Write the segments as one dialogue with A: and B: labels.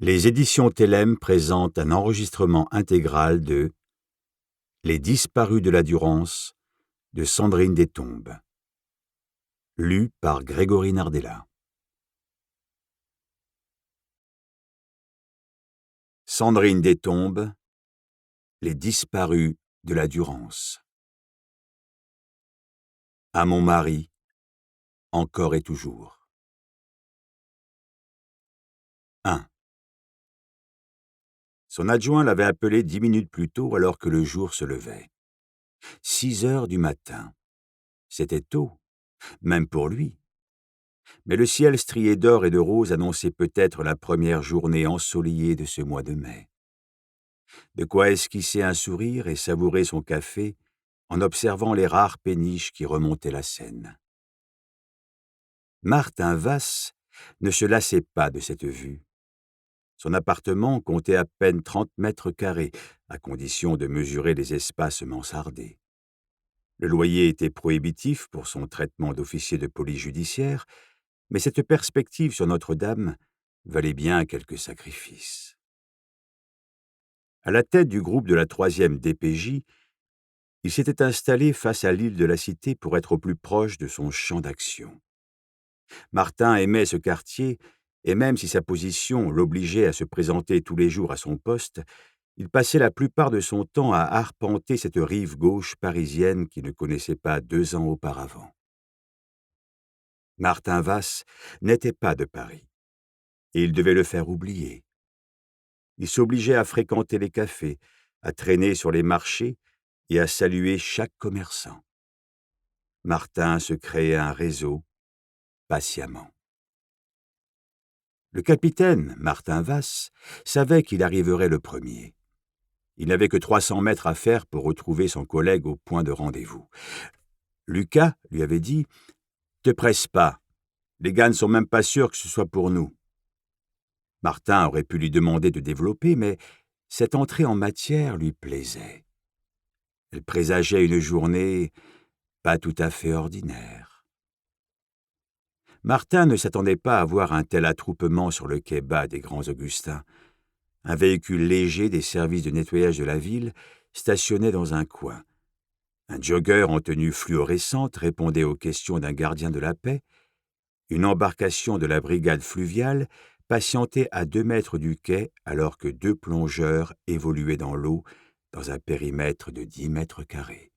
A: Les éditions Tellem présentent un enregistrement intégral de Les disparus de la Durance de Sandrine Détombe. Lu par Grégory Nardella. Sandrine Détombe, Les disparus de la Durance. À mon mari, encore et toujours. 1. Son adjoint l'avait appelé 10 minutes plus tôt alors que le jour se levait. 6 heures du matin. C'était tôt, même pour lui. Mais le ciel strié d'or et de rose annonçait peut-être la première journée ensoleillée de ce mois de mai. De quoi esquisser un sourire et savourer son café en observant les rares péniches qui remontaient la Seine. Martin Vasse ne se lassait pas de cette vue. Son appartement comptait à peine 30 mètres carrés, à condition de mesurer les espaces mansardés. Le loyer était prohibitif pour son traitement d'officier de police judiciaire, mais cette perspective sur Notre-Dame valait bien quelques sacrifices. À la tête du groupe de la 3e DPJ, il s'était installé face à l'île de la Cité pour être au plus proche de son champ d'action. Martin aimait ce quartier, et même si sa position l'obligeait à se présenter tous les jours à son poste, il passait la plupart de son temps à arpenter cette rive gauche parisienne qu'il ne connaissait pas 2 ans auparavant. Martin Vasse n'était pas de Paris, et il devait le faire oublier. Il s'obligeait à fréquenter les cafés, à traîner sur les marchés et à saluer chaque commerçant. Martin se créait un réseau, patiemment. Le capitaine, Martin Vasse, savait qu'il arriverait le premier. Il n'avait que 300 mètres à faire pour retrouver son collègue au point de rendez-vous. Lucas lui avait dit « Te presse pas, les gars ne sont même pas sûrs que ce soit pour nous. » Martin aurait pu lui demander de développer, mais cette entrée en matière lui plaisait. Elle présageait une journée pas tout à fait ordinaire. Martin ne s'attendait pas à voir un tel attroupement sur le quai bas des Grands Augustins. Un véhicule léger des services de nettoyage de la ville stationnait dans un coin. Un jogger en tenue fluorescente répondait aux questions d'un gardien de la paix. Une embarcation de la brigade fluviale patientait à 2 mètres du quai alors que 2 plongeurs évoluaient dans l'eau dans un périmètre de 10 mètres carrés.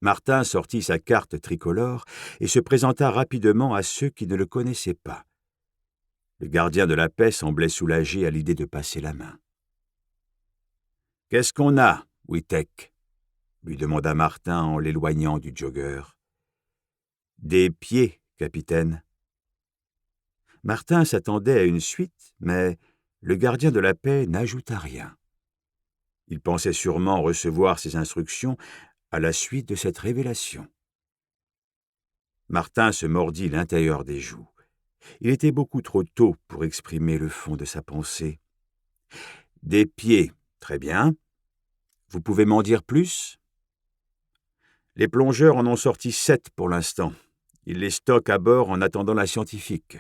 A: Martin sortit sa carte tricolore et se présenta rapidement à ceux qui ne le connaissaient pas. Le gardien de la paix semblait soulagé à l'idée de passer la main. « Qu'est-ce qu'on a, Witek ?» lui demanda Martin en l'éloignant du jogger. « Des pieds, capitaine. » Martin s'attendait à une suite, mais le gardien de la paix n'ajouta rien. Il pensait sûrement recevoir ses instructions à la suite de cette révélation. Martin se mordit l'intérieur des joues. Il était beaucoup trop tôt pour exprimer le fond de sa pensée. « Des pieds, très bien. Vous pouvez m'en dire plus ?» Les plongeurs en ont sorti 7 pour l'instant. Ils les stockent à bord en attendant la scientifique.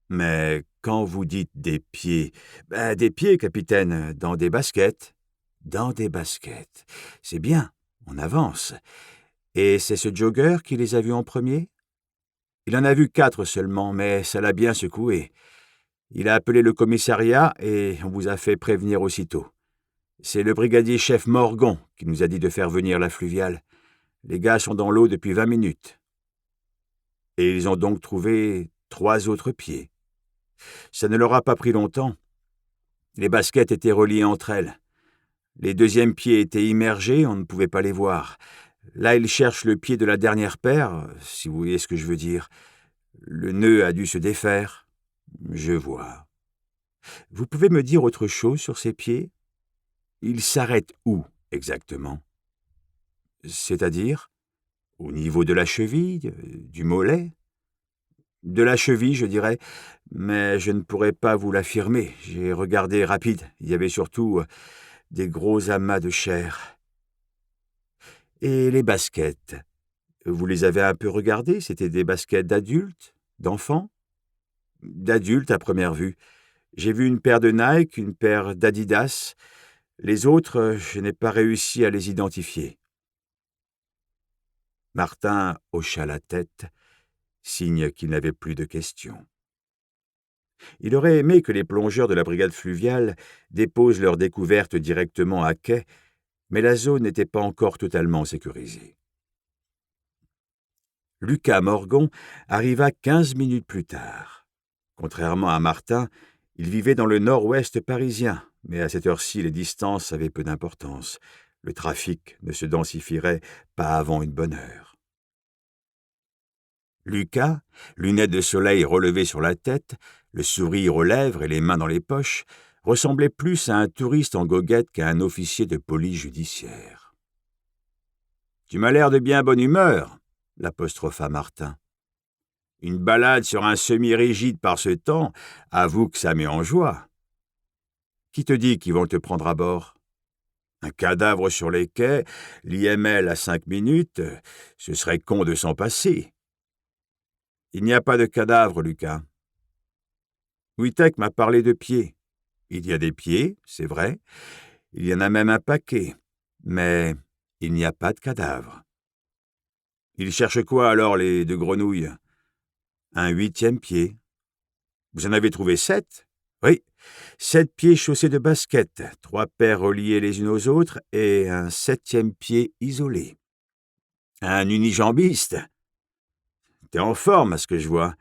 A: Mais quand vous dites des pieds, des pieds, capitaine, dans des baskets. Dans des baskets. C'est bien, on avance. Et c'est ce jogger qui les a vus en premier ? Il en a vu 4 seulement, mais ça l'a bien secoué. Il a appelé le commissariat et on vous a fait prévenir aussitôt. C'est le brigadier-chef Morgan qui nous a dit de faire venir la fluviale. Les gars sont dans l'eau depuis 20 minutes. Et ils ont donc trouvé 3 autres pieds. Ça ne leur a pas pris longtemps. Les baskets étaient reliées entre elles. Les 2e pieds étaient immergés, on ne pouvait pas les voir. Là, ils cherchent le pied de la dernière paire, si vous voyez ce que je veux dire. Le nœud a dû se défaire. Je vois. Vous pouvez me dire autre chose sur ces pieds ? Ils s'arrêtent où, exactement ? C'est-à-dire ? Au niveau de la cheville, du mollet ? De la cheville, je dirais, mais je ne pourrais pas vous l'affirmer. J'ai regardé rapide, il y avait surtout des gros amas de chair. Et les baskets, vous les avez un peu regardées ? C'était des baskets d'adultes, d'enfants ? D'adulte à première vue. J'ai vu une paire de Nike, une paire d'Adidas. Les autres, je n'ai pas réussi à les identifier. Martin hocha la tête, signe qu'il n'avait plus de questions. Il aurait aimé que les plongeurs de la brigade fluviale déposent leur découverte directement à quai, mais la zone n'était pas encore totalement sécurisée. Lucas Morgon arriva 15 minutes plus tard. Contrairement à Martin, il vivait dans le nord-ouest parisien, mais à cette heure-ci, les distances avaient peu d'importance. Le trafic ne se densifierait pas avant une bonne heure. Lucas, lunettes de soleil relevées sur la tête, le sourire aux lèvres et les mains dans les poches, ressemblait plus à un touriste en goguette qu'à un officier de police judiciaire. « Tu m'as l'air de bien bonne humeur », l'apostropha Martin. « Une balade sur un semi-rigide par ce temps, avoue que ça met en joie. Qui te dit qu'ils vont te prendre à bord ? Un cadavre sur les quais, l'IML à 5 minutes, ce serait con de s'en passer. » « Il n'y a pas de cadavre, Lucas. » Wittek m'a parlé de pieds. Il y a des pieds, c'est vrai. Il y en a même un paquet. Mais il n'y a pas de cadavre. Ils cherchent quoi alors, les deux grenouilles ? Un 8e pied. Vous en avez trouvé 7 ? Oui, 7 pieds chaussés de baskets, 3 paires reliées les unes aux autres et un 7e pied isolé. Un unijambiste ? T'es en forme, à ce que je vois.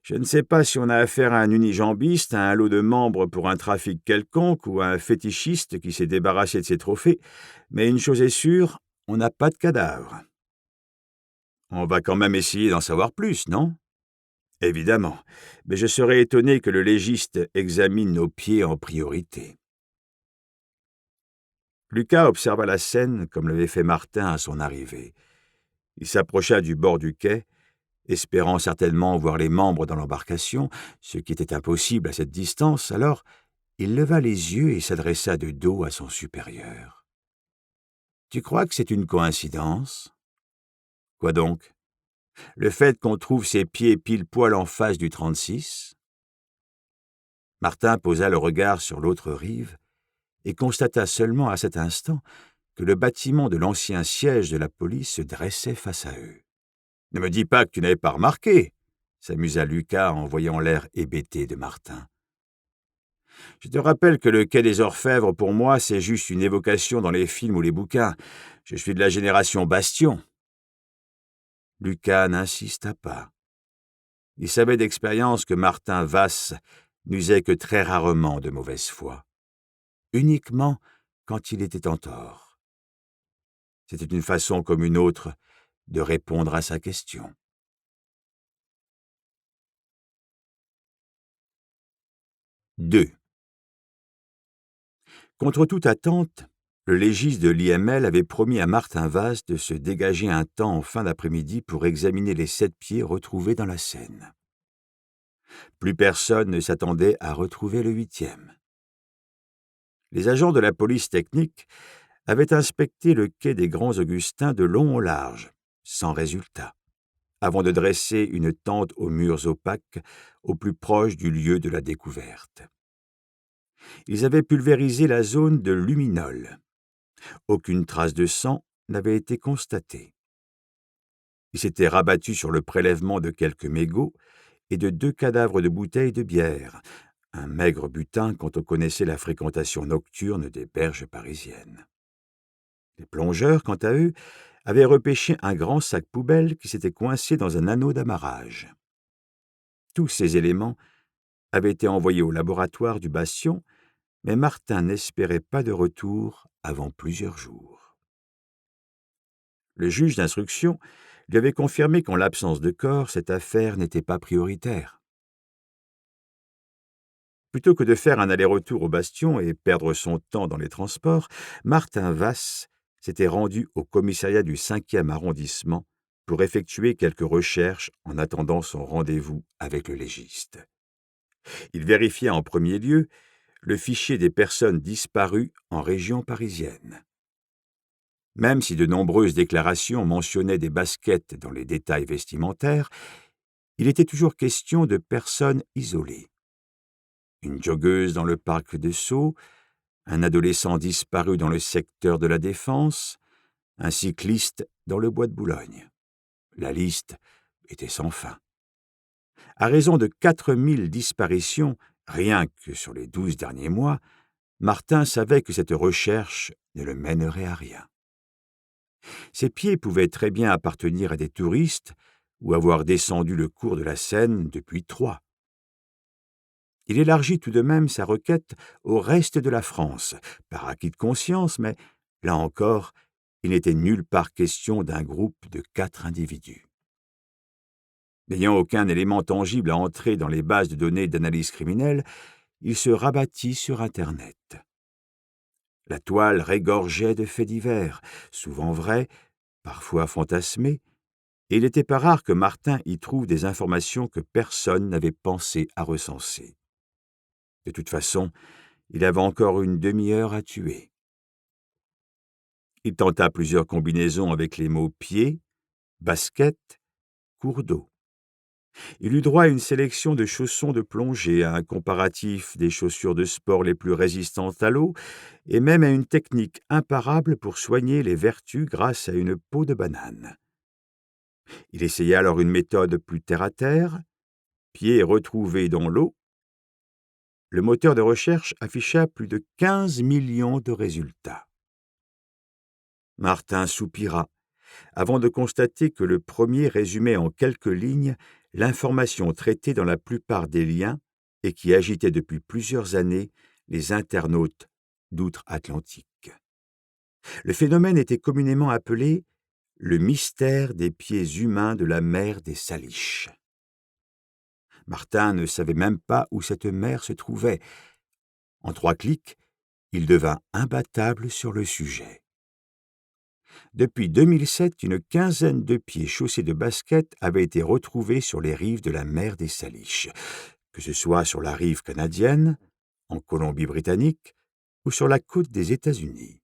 A: Je ne sais pas si on a affaire à un unijambiste, à un lot de membres pour un trafic quelconque ou à un fétichiste qui s'est débarrassé de ses trophées, mais une chose est sûre, on n'a pas de cadavre. On va quand même essayer d'en savoir plus, non ? Évidemment, mais je serais étonné que le légiste examine nos pieds en priorité. Lucas observa la scène comme l'avait fait Martin à son arrivée. Il s'approcha du bord du quai, espérant certainement voir les membres dans l'embarcation, ce qui était impossible à cette distance, alors il leva les yeux et s'adressa de dos à son supérieur. « Tu crois que c'est une coïncidence ? » ?»« Quoi donc ? Le fait qu'on trouve ses pieds pile poil en face du 36 ?» Martin posa le regard sur l'autre rive et constata seulement à cet instant que le bâtiment de l'ancien siège de la police se dressait face à eux. « Ne me dis pas que tu n'avais pas remarqué !» s'amusa Lucas en voyant l'air hébété de Martin. « Je te rappelle que le quai des Orfèvres, pour moi, c'est juste une évocation dans les films ou les bouquins. Je suis de la génération Bastion. » Lucas n'insista pas. Il savait d'expérience que Martin Vasse n'usait que très rarement de mauvaise foi, uniquement quand il était en tort. C'était une façon comme une autre de répondre à sa question. 2. Contre toute attente, le légiste de l'IML avait promis à Martin Vasse de se dégager un temps en fin d'après-midi pour examiner les 7 pieds retrouvés dans la Seine. Plus personne ne s'attendait à retrouver le 8e. Les agents de la police technique avaient inspecté le quai des Grands Augustins de long en large, sans résultat, avant de dresser une tente aux murs opaques au plus proche du lieu de la découverte. Ils avaient pulvérisé la zone de luminol. Aucune trace de sang n'avait été constatée. Ils s'étaient rabattus sur le prélèvement de quelques mégots et de 2 cadavres de bouteilles de bière, un maigre butin quand on connaissait la fréquentation nocturne des berges parisiennes. Les plongeurs, quant à eux, avaient repêché un grand sac poubelle qui s'était coincé dans un anneau d'amarrage. Tous ces éléments avaient été envoyés au laboratoire du Bastion, mais Martin n'espérait pas de retour avant plusieurs jours. Le juge d'instruction lui avait confirmé qu'en l'absence de corps, cette affaire n'était pas prioritaire. Plutôt que de faire un aller-retour au Bastion et perdre son temps dans les transports, Martin Vasse s'était rendu au commissariat du 5e arrondissement pour effectuer quelques recherches en attendant son rendez-vous avec le légiste. Il vérifia en premier lieu le fichier des personnes disparues en région parisienne. Même si de nombreuses déclarations mentionnaient des baskets dans les détails vestimentaires, il était toujours question de personnes isolées. Une joggeuse dans le parc de Sceaux, un adolescent disparu dans le secteur de la Défense, un cycliste dans le bois de Boulogne. La liste était sans fin. À raison de 4000 disparitions, rien que sur les 12 derniers mois, Martin savait que cette recherche ne le mènerait à rien. Ses pieds pouvaient très bien appartenir à des touristes ou avoir descendu le cours de la Seine depuis Troyes. Il élargit tout de même sa requête au reste de la France, par acquis de conscience, mais, là encore, il n'était nulle part question d'un groupe de 4 individus. N'ayant aucun élément tangible à entrer dans les bases de données d'analyse criminelle, il se rabattit sur Internet. La toile régorgeait de faits divers, souvent vrais, parfois fantasmés, et il n'était pas rare que Martin y trouve des informations que personne n'avait pensé à recenser. De toute façon, il avait encore une demi-heure à tuer. Il tenta plusieurs combinaisons avec les mots pied, basket, cours d'eau. Il eut droit à une sélection de chaussons de plongée, à un comparatif des chaussures de sport les plus résistantes à l'eau, et même à une technique imparable pour soigner les vertus grâce à une peau de banane. Il essaya alors une méthode plus terre-à-terre, pieds retrouvés dans l'eau. Le moteur de recherche afficha plus de 15 millions de résultats. Martin soupira, avant de constater que le premier résumait en quelques lignes l'information traitée dans la plupart des liens et qui agitait depuis plusieurs années les internautes d'outre-Atlantique. Le phénomène était communément appelé le mystère des pieds humains de la mer des Salish. Martin ne savait même pas où cette mer se trouvait. En 3 clics, il devint imbattable sur le sujet. Depuis 2007, une quinzaine de pieds chaussés de baskets avaient été retrouvés sur les rives de la mer des Salish, que ce soit sur la rive canadienne, en Colombie-Britannique ou sur la côte des États-Unis.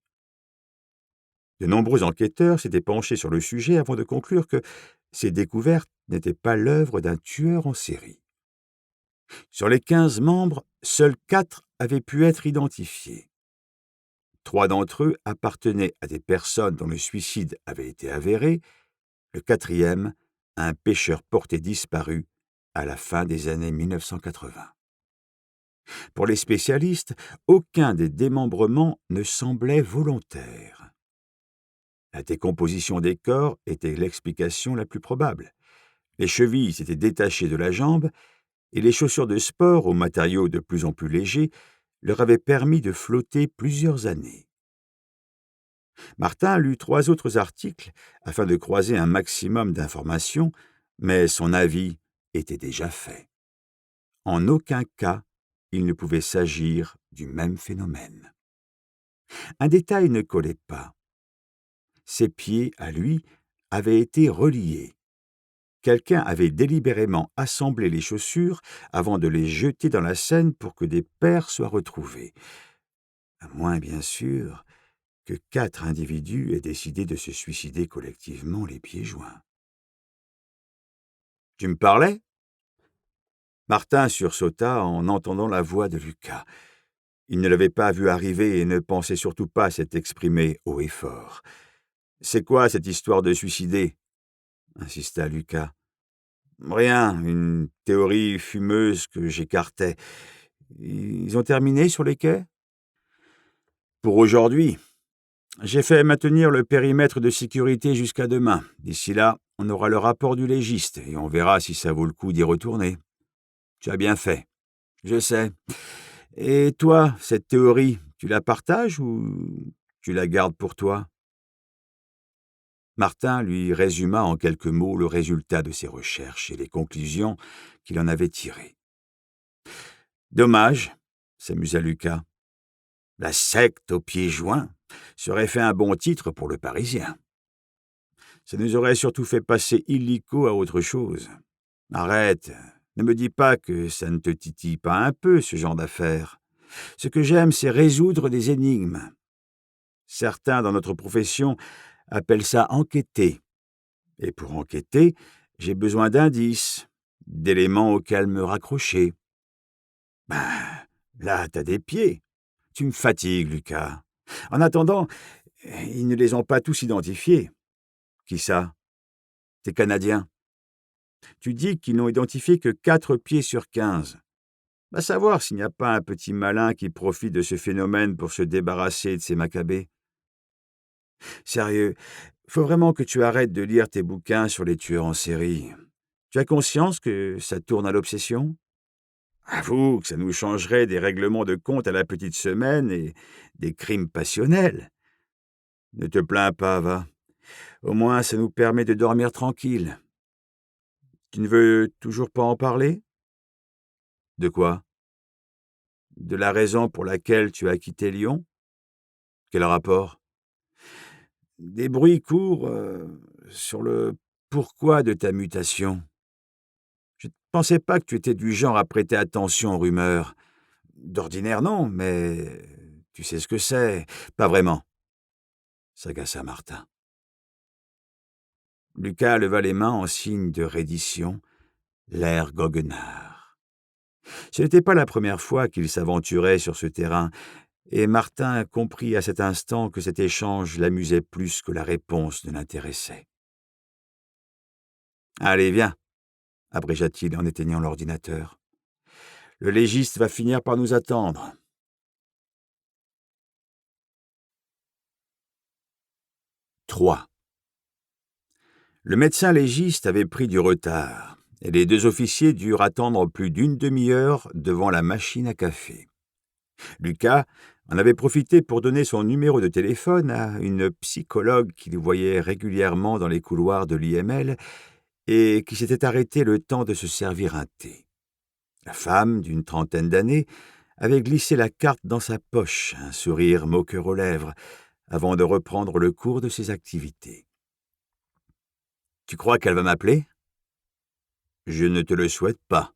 A: De nombreux enquêteurs s'étaient penchés sur le sujet avant de conclure que ces découvertes n'étaient pas l'œuvre d'un tueur en série. Sur les 15 membres, seuls 4 avaient pu être identifiés. 3 d'entre eux appartenaient à des personnes dont le suicide avait été avéré, le 4e à un pêcheur porté disparu à la fin des années 1980. Pour les spécialistes, aucun des démembrements ne semblait volontaire. La décomposition des corps était l'explication la plus probable. Les chevilles s'étaient détachées de la jambe et les chaussures de sport, aux matériaux de plus en plus légers, leur avaient permis de flotter plusieurs années. Martin lut 3 autres articles afin de croiser un maximum d'informations, mais son avis était déjà fait. En aucun cas, il ne pouvait s'agir du même phénomène. Un détail ne collait pas. Ses pieds, à lui, avaient été reliés. Quelqu'un avait délibérément assemblé les chaussures avant de les jeter dans la Seine pour que des paires soient retrouvées. À moins, bien sûr, que 4 individus aient décidé de se suicider collectivement les pieds joints. « Tu me parlais ?» Martin sursauta en entendant la voix de Lucas. Il ne l'avait pas vu arriver et ne pensait surtout pas s'être exprimé haut et fort. « C'est quoi cette histoire de suicider ?» insista Lucas. « Rien, une théorie fumeuse que j'écartais. Ils ont terminé sur les quais ?»« Pour aujourd'hui. J'ai fait maintenir le périmètre de sécurité jusqu'à demain. D'ici là, on aura le rapport du légiste et on verra si ça vaut le coup d'y retourner. » « Tu as bien fait. Je sais. Et toi, cette théorie, tu la partages ou tu la gardes pour toi ?» Martin lui résuma en quelques mots le résultat de ses recherches et les conclusions qu'il en avait tirées. « Dommage, » s'amusa Lucas. « La secte aux pieds joints serait fait un bon titre pour le Parisien. Ça nous aurait surtout fait passer illico à autre chose. Arrête, ne me dis pas que ça ne te titille pas un peu, ce genre d'affaires. Ce que j'aime, c'est résoudre des énigmes. Certains dans notre profession appellent ça enquêter. Et pour enquêter, j'ai besoin d'indices, d'éléments auxquels me raccrocher. Ben, là, t'as des pieds. Tu me fatigues, Lucas. En attendant, ils ne les ont pas tous identifiés. Qui ça? Tes Canadiens. Tu dis qu'ils n'ont identifié que 4 pieds sur 15. Va savoir s'il n'y a pas un petit malin qui profite de ce phénomène pour se débarrasser de ces macabées. Sérieux, faut vraiment que tu arrêtes de lire tes bouquins sur les tueurs en série. Tu as conscience que ça tourne à l'obsession? Avoue que ça nous changerait des règlements de compte à la petite semaine et des crimes passionnels. Ne te plains pas, va. Au moins, ça nous permet de dormir tranquille. Tu ne veux toujours pas en parler? De quoi? De la raison pour laquelle tu as quitté Lyon? Quel rapport? Des bruits courent sur le pourquoi de ta mutation. Je ne pensais pas que tu étais du genre à prêter attention aux rumeurs. D'ordinaire, non, mais tu sais ce que c'est. Pas vraiment, s'agaça Martin. Lucas leva les mains en signe de reddition, l'air goguenard. Ce n'était pas la première fois qu'il s'aventurait sur ce terrain, et Martin comprit à cet instant que cet échange l'amusait plus que la réponse ne l'intéressait. « Allez, viens », abrégea-t-il en éteignant l'ordinateur. « Le légiste va finir par nous attendre. » 3. Le médecin légiste avait pris du retard, et les 2 officiers durent attendre plus d'une demi-heure devant la machine à café. Lucas en avait profité pour donner son numéro de téléphone à une psychologue qu'il voyait régulièrement dans les couloirs de l'IML et qui s'était arrêtée le temps de se servir un thé. La femme, d'une trentaine d'années, avait glissé la carte dans sa poche, un sourire moqueur aux lèvres, avant de reprendre le cours de ses activités. « Tu crois qu'elle va m'appeler ?»« Je ne te le souhaite pas, »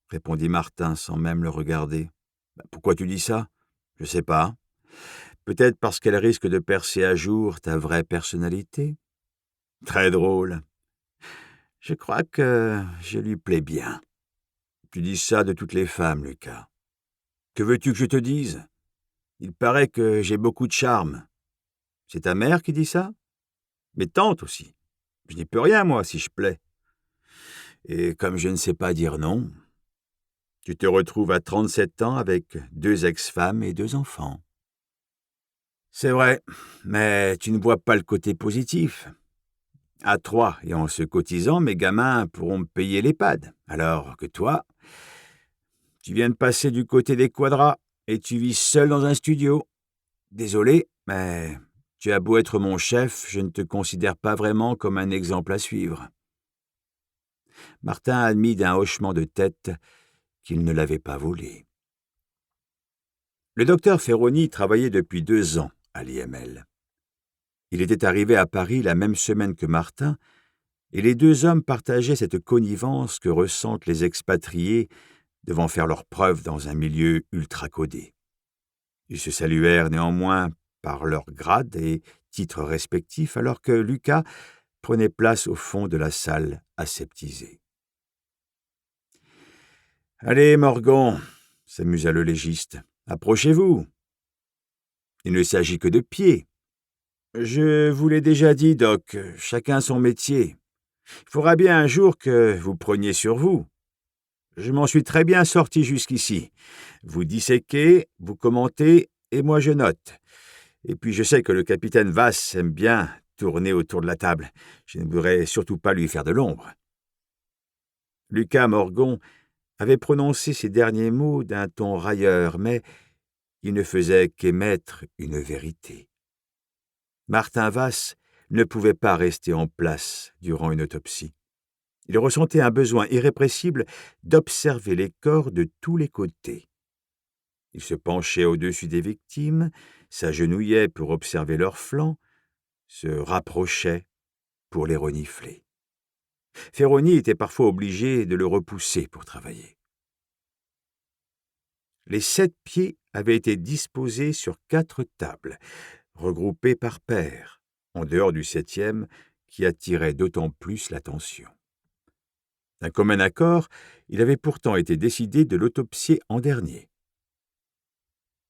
A: répondit Martin sans même le regarder. « Pourquoi tu dis ça ? Je sais pas. Peut-être parce qu'elle risque de percer à jour ta vraie personnalité. Très drôle. Je crois que je lui plais bien. Tu dis ça de toutes les femmes, Lucas. Que veux-tu que je te dise ? Il paraît que j'ai beaucoup de charme. C'est ta mère qui dit ça ? Mes tantes aussi. Je n'y peux rien, moi, si je plais. Et comme je ne sais pas dire non, tu te retrouves à 37 ans avec 2 ex-femmes et 2 enfants. C'est vrai, mais tu ne vois pas le côté positif. À 3, et en se cotisant, mes gamins pourront me payer l'EHPAD, alors que toi, tu viens de passer du côté des quadras et tu vis seul dans un studio. Désolé, mais tu as beau être mon chef, je ne te considère pas vraiment comme un exemple à suivre. Martin admit d'un hochement de tête qu'il ne l'avait pas volé. Le docteur Ferroni travaillait depuis 2 ans à l'IML. Il était arrivé à Paris la même semaine que Martin, et les 2 hommes partageaient cette connivence que ressentent les expatriés devant faire leurs preuves dans un milieu ultra-codé. Ils se saluèrent néanmoins par leurs grades et titres respectifs, alors que Lucas prenait place au fond de la salle aseptisée. « Allez, Morgan », s'amusa le légiste, « approchez-vous. Il ne s'agit que de pieds. Je vous l'ai déjà dit, Doc, chacun son métier. Il faudra bien un jour que vous preniez sur vous. Je m'en suis très bien sorti jusqu'ici. Vous disséquez, vous commentez, et moi je note. Et puis je sais que le capitaine Vass aime bien tourner autour de la table. Je ne voudrais surtout pas lui faire de l'ombre. » Lucas Morgan avait prononcé ces derniers mots d'un ton railleur, mais il ne faisait qu'émettre une vérité. Martin Vass ne pouvait pas rester en place durant une autopsie. Il ressentait un besoin irrépressible d'observer les corps de tous les côtés. Il se penchait au-dessus des victimes, s'agenouillait pour observer leurs flancs, se rapprochait pour les renifler. Ferroni était parfois obligé de le repousser pour travailler. Les 7 pieds avaient été disposés sur 4 tables, regroupées par paires, en dehors du 7e qui attirait d'autant plus l'attention. D'un commun accord, il avait pourtant été décidé de l'autopsier en dernier.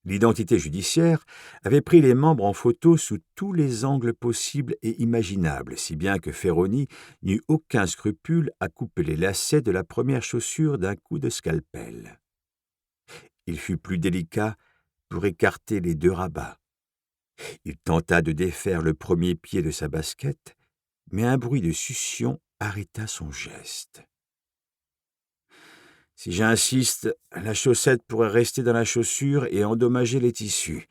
A: L'identité judiciaire avait pris les membres en photo sous tous les angles possibles et imaginables, si bien que Ferroni n'eut aucun scrupule à couper les lacets de la première chaussure d'un coup de scalpel. Il fut plus délicat pour écarter les 2 rabats. Il tenta de défaire le premier pied de sa basket, mais un bruit de succion arrêta son geste. Si j'insiste, la chaussette pourrait rester dans la chaussure et endommager les tissus.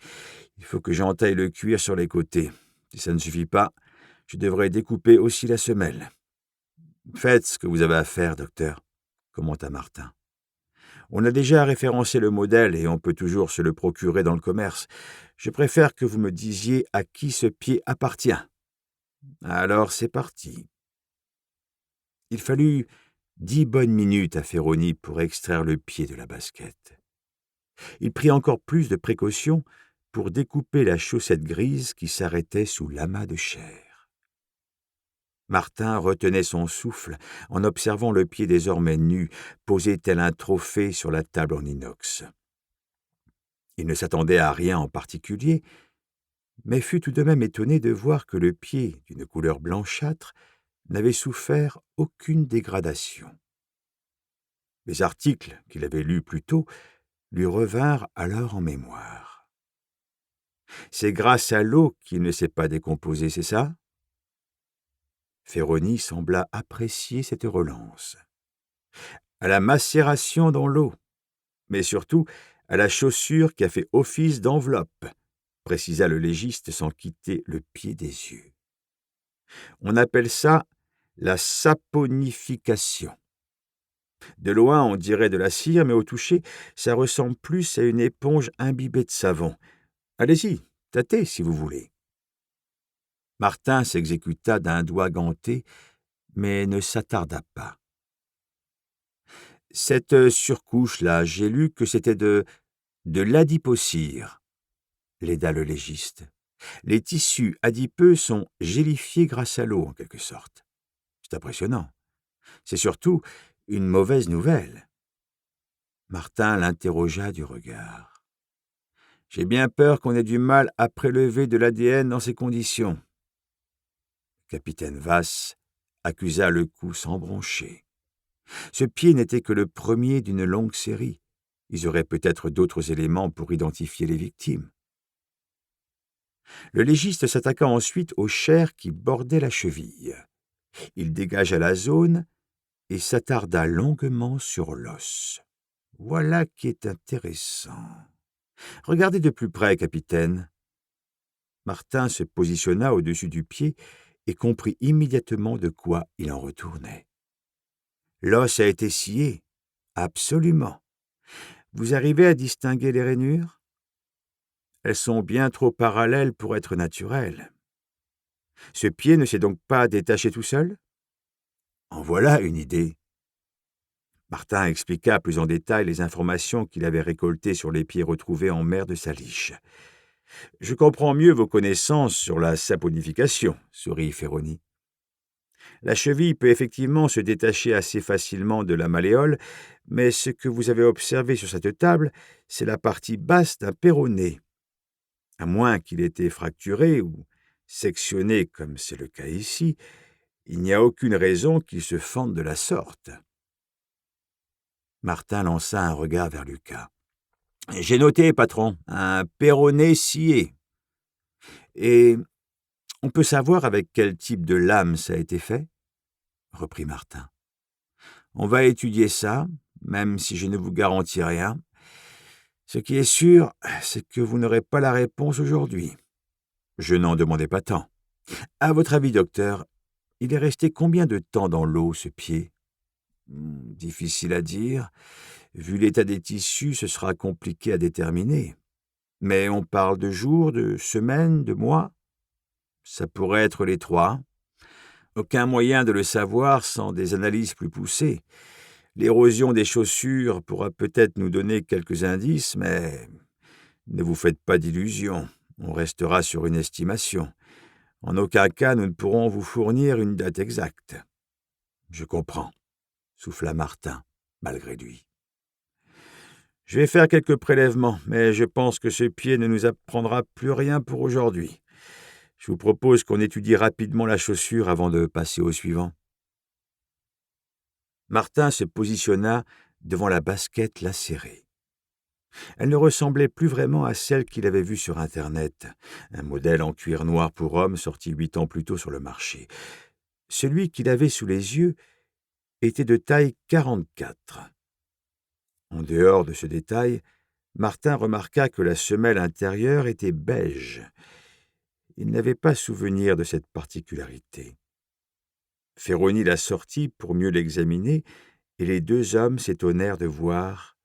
A: Il faut que j'entaille le cuir sur les côtés. Si ça ne suffit pas, je devrais découper aussi la semelle. Faites ce que vous avez à faire, docteur, commenta Martin. On a déjà référencé le modèle et on peut toujours se le procurer dans le commerce. Je préfère que vous me disiez à qui ce pied appartient. Alors c'est parti. Il fallut 10 bonnes minutes à Ferroni pour extraire le pied de la basket. Il prit encore plus de précautions pour découper la chaussette grise qui s'arrêtait sous l'amas de chair. Martin retenait son souffle en observant le pied désormais nu, posé tel un trophée sur la table en inox. Il ne s'attendait à rien en particulier, mais fut tout de même étonné de voir que le pied, d'une couleur blanchâtre, n'avait souffert aucune dégradation. Les articles qu'il avait lus plus tôt lui revinrent alors en mémoire. C'est grâce à l'eau qu'il ne s'est pas décomposé, c'est ça? Ferroni sembla apprécier cette relance. À la macération dans l'eau, mais surtout à la chaussure qui a fait office d'enveloppe, précisa le légiste sans quitter le pied des yeux. On appelle ça la saponification. De loin, on dirait de la cire, mais au toucher, ça ressemble plus à une éponge imbibée de savon. Allez-y, tâtez si vous voulez. Martin s'exécuta d'un doigt ganté, mais ne s'attarda pas. Cette surcouche-là, j'ai lu que c'était de l'adipocire, l'aida le légiste. Les tissus adipeux sont gélifiés grâce à l'eau, en quelque sorte. C'est impressionnant. C'est surtout une mauvaise nouvelle. Martin l'interrogea du regard. J'ai bien peur qu'on ait du mal à prélever de l'ADN dans ces conditions. Le capitaine Vass accusa le coup sans broncher. Ce pied n'était que le premier d'une longue série. Ils auraient peut-être d'autres éléments pour identifier les victimes. Le légiste s'attaqua ensuite aux chairs qui bordaient la cheville. Il dégagea la zone et s'attarda longuement sur l'os. Voilà qui est intéressant. Regardez de plus près, capitaine. Martin se positionna au-dessus du pied et comprit immédiatement de quoi il en retournait. L'os a été scié. Absolument. Vous arrivez à distinguer les rainures? Elles sont bien trop parallèles pour être naturelles. Ce pied ne s'est donc pas détaché tout seul? En voilà une idée. Martin expliqua plus en détail les informations qu'il avait récoltées sur les pieds retrouvés en mer de Saliche. « Je comprends mieux vos connaissances sur la saponification, » sourit Ferroni. La cheville peut effectivement se détacher assez facilement de la malléole, mais ce que vous avez observé sur cette table, c'est la partie basse d'un péroné. À moins qu'il ait été fracturé ou sectionné comme c'est le cas ici, il n'y a aucune raison qu'il se fende de la sorte. Martin lança un regard vers Lucas. « J'ai noté, patron, un péroné scié. Et on peut savoir avec quel type de lame ça a été fait ?» reprit Martin. « On va étudier ça, même si je ne vous garantis rien. Ce qui est sûr, c'est que vous n'aurez pas la réponse aujourd'hui. Je n'en demandais pas tant. À votre avis, docteur, il est resté combien de temps dans l'eau, ce pied ? Difficile à dire. Vu l'état des tissus, ce sera compliqué à déterminer. Mais on parle de jours, de semaines, de mois. Ça pourrait être les 3. Aucun moyen de le savoir sans des analyses plus poussées. L'érosion des chaussures pourra peut-être nous donner quelques indices, mais ne vous faites pas d'illusions. On restera sur une estimation. En aucun cas, nous ne pourrons vous fournir une date exacte. Je comprends. souffla Martin, malgré lui. Je vais faire quelques prélèvements, mais je pense que ce pied ne nous apprendra plus rien pour aujourd'hui. Je vous propose qu'on étudie rapidement la chaussure avant de passer au suivant. Martin se positionna devant la basket lacérée. Elle ne ressemblait plus vraiment à celle qu'il avait vue sur Internet, un modèle en cuir noir pour homme sorti 8 ans plus tôt sur le marché. Celui qu'il avait sous les yeux était de taille 44. En dehors de ce détail, Martin remarqua que la semelle intérieure était beige. Il n'avait pas souvenir de cette particularité. Ferroni la sortit pour mieux l'examiner, et les deux hommes s'étonnèrent de voir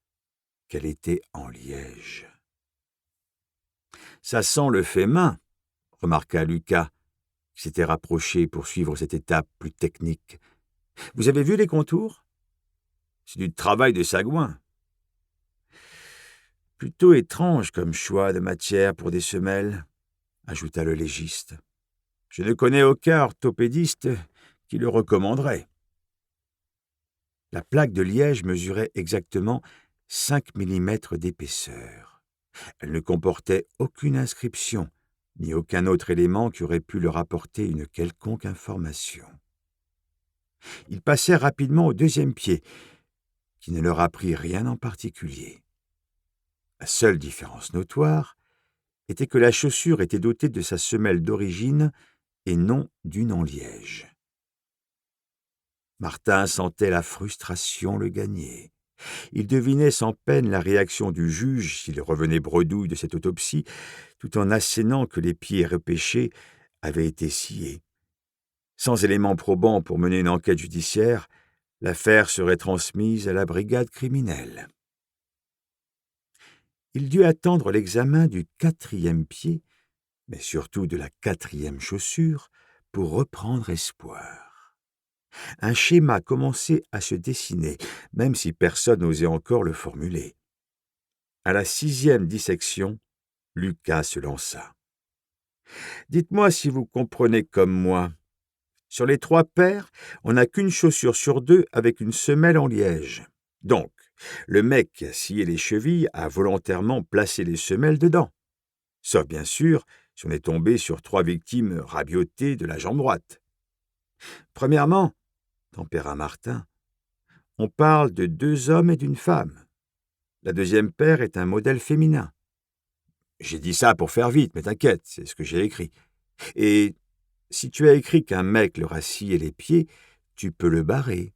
A: qu'elle était en liège. « Ça sent le fait main », remarqua Lucas, qui s'était rapproché pour suivre cette étape plus technique. « Vous avez vu les contours ? C'est du travail de sagouin. » « Plutôt étrange comme choix de matière pour des semelles, » ajouta le légiste. « Je ne connais aucun orthopédiste qui le recommanderait. » La plaque de liège mesurait exactement 5 mm d'épaisseur. Elle ne comportait aucune inscription, ni aucun autre élément qui aurait pu leur apporter une quelconque information. Ils passèrent rapidement au deuxième pied, qui ne leur apprit rien en particulier. La seule différence notoire était que la chaussure était dotée de sa semelle d'origine et non d'une en liège. Martin sentait la frustration le gagner. Il devinait sans peine la réaction du juge s'il revenait bredouille de cette autopsie, tout en assénant que les pieds repêchés avaient été sciés. Sans éléments probants pour mener une enquête judiciaire, l'affaire serait transmise à la brigade criminelle. Il dut attendre l'examen du 4e pied, mais surtout de la 4e chaussure, pour reprendre espoir. Un schéma commençait à se dessiner, même si personne n'osait encore le formuler. À la 6e dissection, Lucas se lança. « Dites-moi si vous comprenez comme moi. Sur les 3 paires, on n'a qu'une chaussure sur 2 avec une semelle en liège. Donc, le mec qui a scié les chevilles a volontairement placé les semelles dedans. Sauf bien sûr si on est tombé sur 3 victimes rabiotées de la jambe droite. Premièrement, tempéra Martin, on parle de 2 hommes et d'une femme. La 2e paire est un modèle féminin. J'ai dit ça pour faire vite, mais t'inquiète, c'est ce que j'ai écrit. Et si tu as écrit qu'un mec leur a scié les pieds, tu peux le barrer.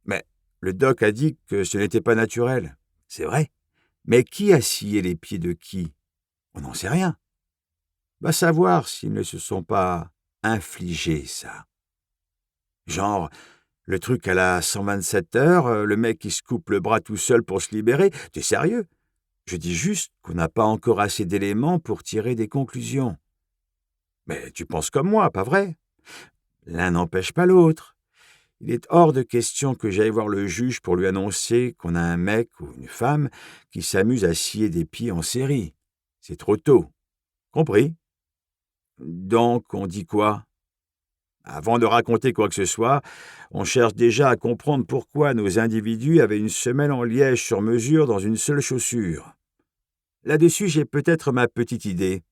A: Mais le doc a dit que ce n'était pas naturel. C'est vrai. Mais qui a scié les pieds de qui? On n'en sait rien. Va savoir s'ils ne se sont pas infligés ça. Genre, le truc à la 127 heures, le mec qui se coupe le bras tout seul pour se libérer. T'es sérieux? Je dis juste qu'on n'a pas encore assez d'éléments pour tirer des conclusions. Mais tu penses comme moi, pas vrai? L'un n'empêche pas l'autre. Il est hors de question que j'aille voir le juge pour lui annoncer qu'on a un mec ou une femme qui s'amuse à scier des pieds en série. C'est trop tôt. Compris? Donc, on dit quoi? Avant de raconter quoi que ce soit, on cherche déjà à comprendre pourquoi nos individus avaient une semelle en liège sur mesure dans une seule chaussure. Là-dessus, j'ai peut-être ma petite idée,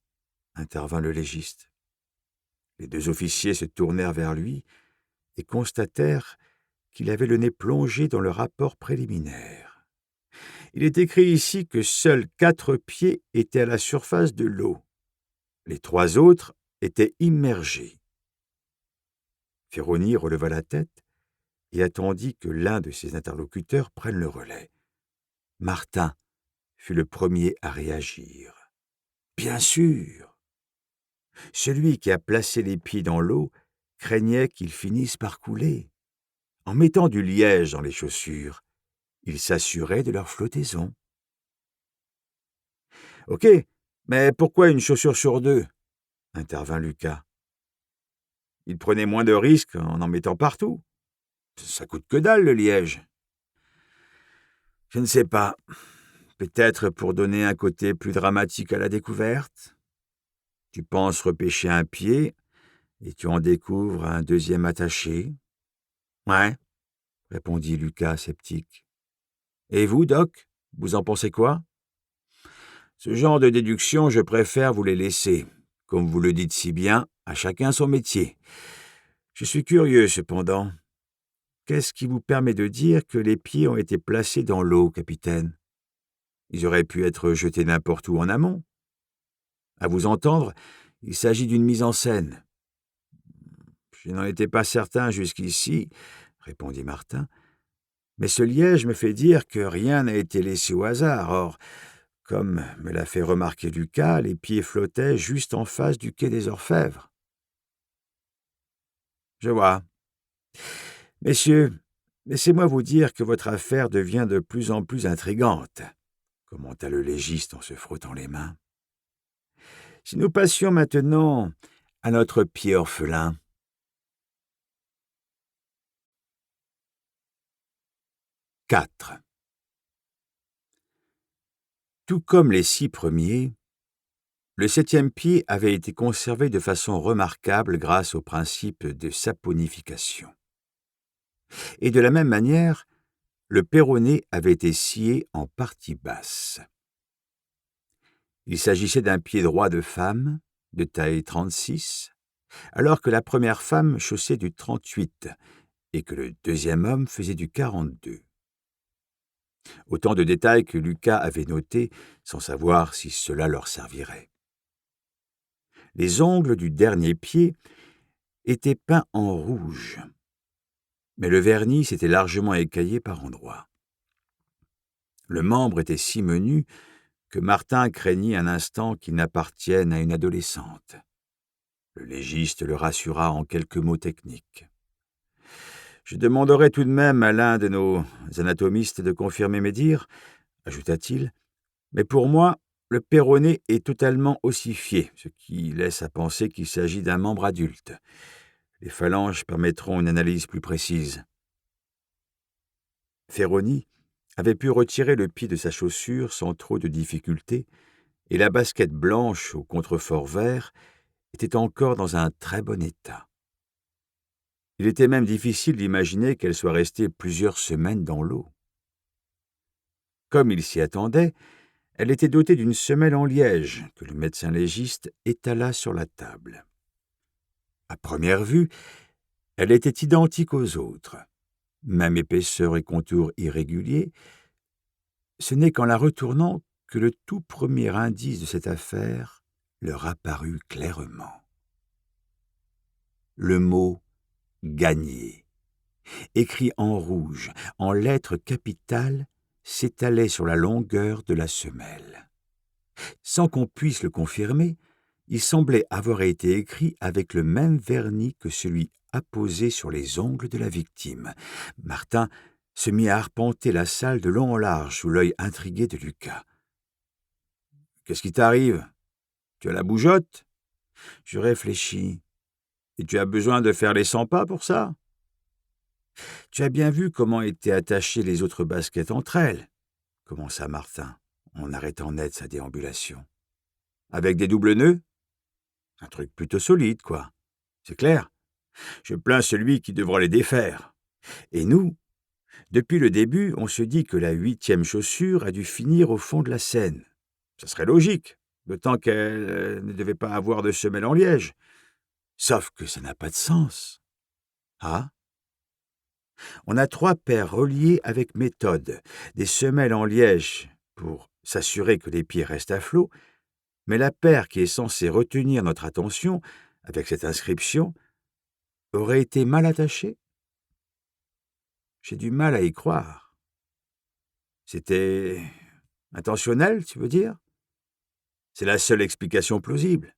A: intervint le légiste. Les 2 officiers se tournèrent vers lui et constatèrent qu'il avait le nez plongé dans le rapport préliminaire. Il est écrit ici que seuls 4 pieds étaient à la surface de l'eau. Les 3 autres étaient immergés. Ferroni releva la tête et attendit que l'un de ses interlocuteurs prenne le relais. Martin fut le premier à réagir. « Bien sûr ! Celui qui a placé les pieds dans l'eau craignait qu'ils finissent par couler. En mettant du liège dans les chaussures, il s'assurait de leur flottaison. »« Ok, mais pourquoi une chaussure sur 2 ?» intervint Lucas. « Il prenait moins de risques en mettant partout. Ça coûte que dalle, le liège. » « Je ne sais pas. Peut-être pour donner un côté plus dramatique à la découverte. Tu penses repêcher un pied et tu en découvres un 2e attaché. Ouais, répondit Lucas sceptique. Et vous, Doc, vous en pensez quoi? Ce genre de déduction, je préfère vous les laisser. Comme vous le dites si bien, à chacun son métier. Je suis curieux, cependant. Qu'est-ce qui vous permet de dire que les pieds ont été placés dans l'eau, capitaine? Ils auraient pu être jetés n'importe où en amont. À vous entendre, il s'agit d'une mise en scène. Je n'en étais pas certain jusqu'ici, répondit Martin, mais ce liège me fait dire que rien n'a été laissé au hasard. Or, comme me l'a fait remarquer Lucas, les pieds flottaient juste en face du quai des Orfèvres. Je vois. Messieurs, laissez-moi vous dire que votre affaire devient de plus en plus intrigante, commenta le légiste en se frottant les mains. Si nous passions maintenant à notre pied orphelin. 4. Tout comme les 6 premiers, le 7e pied avait été conservé de façon remarquable grâce au principe de saponification. Et de la même manière, le péroné avait été scié en partie basse. Il s'agissait d'un pied droit de femme, de taille 36, alors que la première femme chaussait du 38 et que le deuxième homme faisait du 42. Autant de détails que Lucas avait notés sans savoir si cela leur servirait. Les ongles du dernier pied étaient peints en rouge, mais le vernis s'était largement écaillé par endroits. Le membre était si menu que Martin craignit un instant qu'il n'appartienne à une adolescente. Le légiste le rassura en quelques mots techniques. « Je demanderai tout de même à l'un de nos anatomistes de confirmer mes dires, » ajouta-t-il, « mais pour moi, le péroné est totalement ossifié, ce qui laisse à penser qu'il s'agit d'un membre adulte. Les phalanges permettront une analyse plus précise. » Ferroni avait pu retirer le pied de sa chaussure sans trop de difficulté, et la basket blanche au contrefort vert était encore dans un très bon état. Il était même difficile d'imaginer qu'elle soit restée plusieurs semaines dans l'eau. Comme il s'y attendait, elle était dotée d'une semelle en liège que le médecin légiste étala sur la table. À première vue, elle était identique aux autres, même épaisseur et contours irréguliers. Ce n'est qu'en la retournant que le tout premier indice de cette affaire leur apparut clairement. Le mot « gagné », écrit en rouge, en lettres capitales, s'étalait sur la longueur de la semelle. Sans qu'on puisse le confirmer, il semblait avoir été écrit avec le même vernis que celui apposé sur les ongles de la victime. Martin se mit à arpenter la salle de long en large sous l'œil intrigué de Lucas. « Qu'est-ce qui t'arrive? Tu as la bougeotte ?» ?»« Je réfléchis. Et tu as besoin de faire les 100 pas pour ça? » ?»« Tu as bien vu comment étaient attachées les autres baskets entre elles, » commença Martin, en arrêtant net sa déambulation. « Avec des doubles nœuds? Un truc plutôt solide, quoi. C'est clair. Je plains celui qui devra les défaire. Et nous, depuis le début, on se dit que la 8e chaussure a dû finir au fond de la Seine. Ça serait logique, d'autant qu'elle ne devait pas avoir de semelle en liège. Sauf que ça n'a pas de sens. Ah? On a 3 paires reliées avec méthode, des semelles en liège pour s'assurer que les pieds restent à flot, mais la paire qui est censée retenir notre attention, avec cette inscription, aurait été mal attachée? J'ai du mal à y croire. C'était intentionnel, tu veux dire? C'est la seule explication plausible.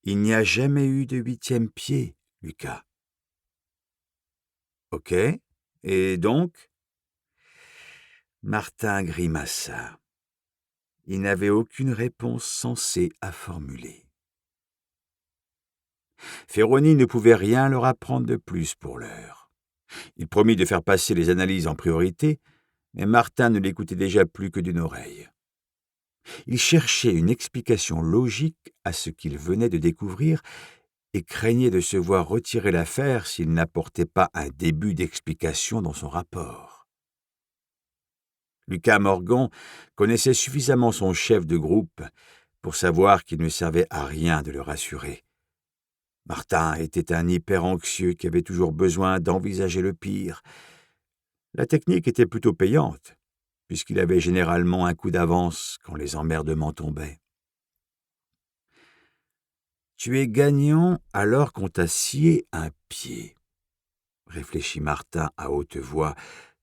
A: Il n'y a jamais eu de 8e pied, Lucas. Ok, et donc? Martin grimaça. Il n'avait aucune réponse sensée à formuler. Ferroni ne pouvait rien leur apprendre de plus pour l'heure. Il promit de faire passer les analyses en priorité, mais Martin ne l'écoutait déjà plus que d'une oreille. Il cherchait une explication logique à ce qu'il venait de découvrir, et craignait de se voir retirer l'affaire s'il n'apportait pas un début d'explication dans son rapport. Lucas Morgan connaissait suffisamment son chef de groupe pour savoir qu'il ne servait à rien de le rassurer. Martin était un hyper-anxieux qui avait toujours besoin d'envisager le pire. La technique était plutôt payante, puisqu'il avait généralement un coup d'avance quand les emmerdements tombaient. « Tu es gagnant alors qu'on t'a scié un pied », réfléchit Martin à haute voix,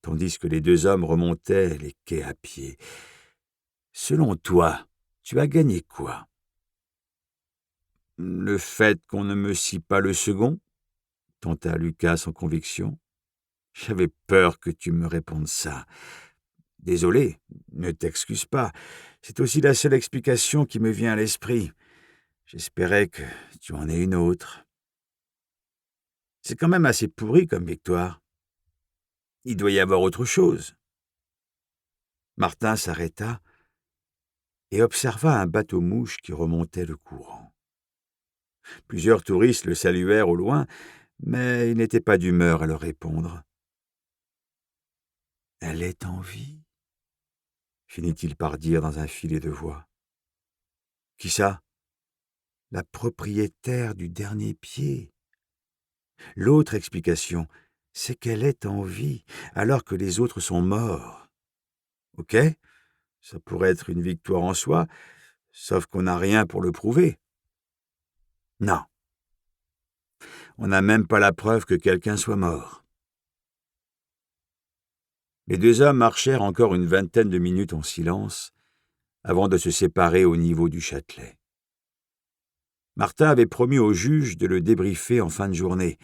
A: tandis que les deux hommes remontaient les quais à pied. « Selon toi, tu as gagné quoi ?»« Le fait qu'on ne me scie pas le second ?» tenta Lucas sans conviction. « J'avais peur que tu me répondes ça. Désolé, ne t'excuse pas. C'est aussi la seule explication qui me vient à l'esprit. J'espérais que tu en aies une autre. C'est quand même assez pourri comme victoire. Il doit y avoir autre chose. » Martin s'arrêta et observa un bateau-mouche qui remontait le courant. Plusieurs touristes le saluèrent au loin, mais il n'était pas d'humeur à leur répondre. « Elle est en vie ?» finit-il par dire dans un filet de voix. « Qui ça ?»« La propriétaire du dernier pied. L'autre explication, c'est qu'elle est en vie, alors que les autres sont morts. Ok, ça pourrait être une victoire en soi, sauf qu'on n'a rien pour le prouver. Non. On n'a même pas la preuve que quelqu'un soit mort. » Les deux hommes marchèrent encore une vingtaine de minutes en silence, avant de se séparer au niveau du Châtelet. Martin avait promis au juge de le débriefer en fin de journée.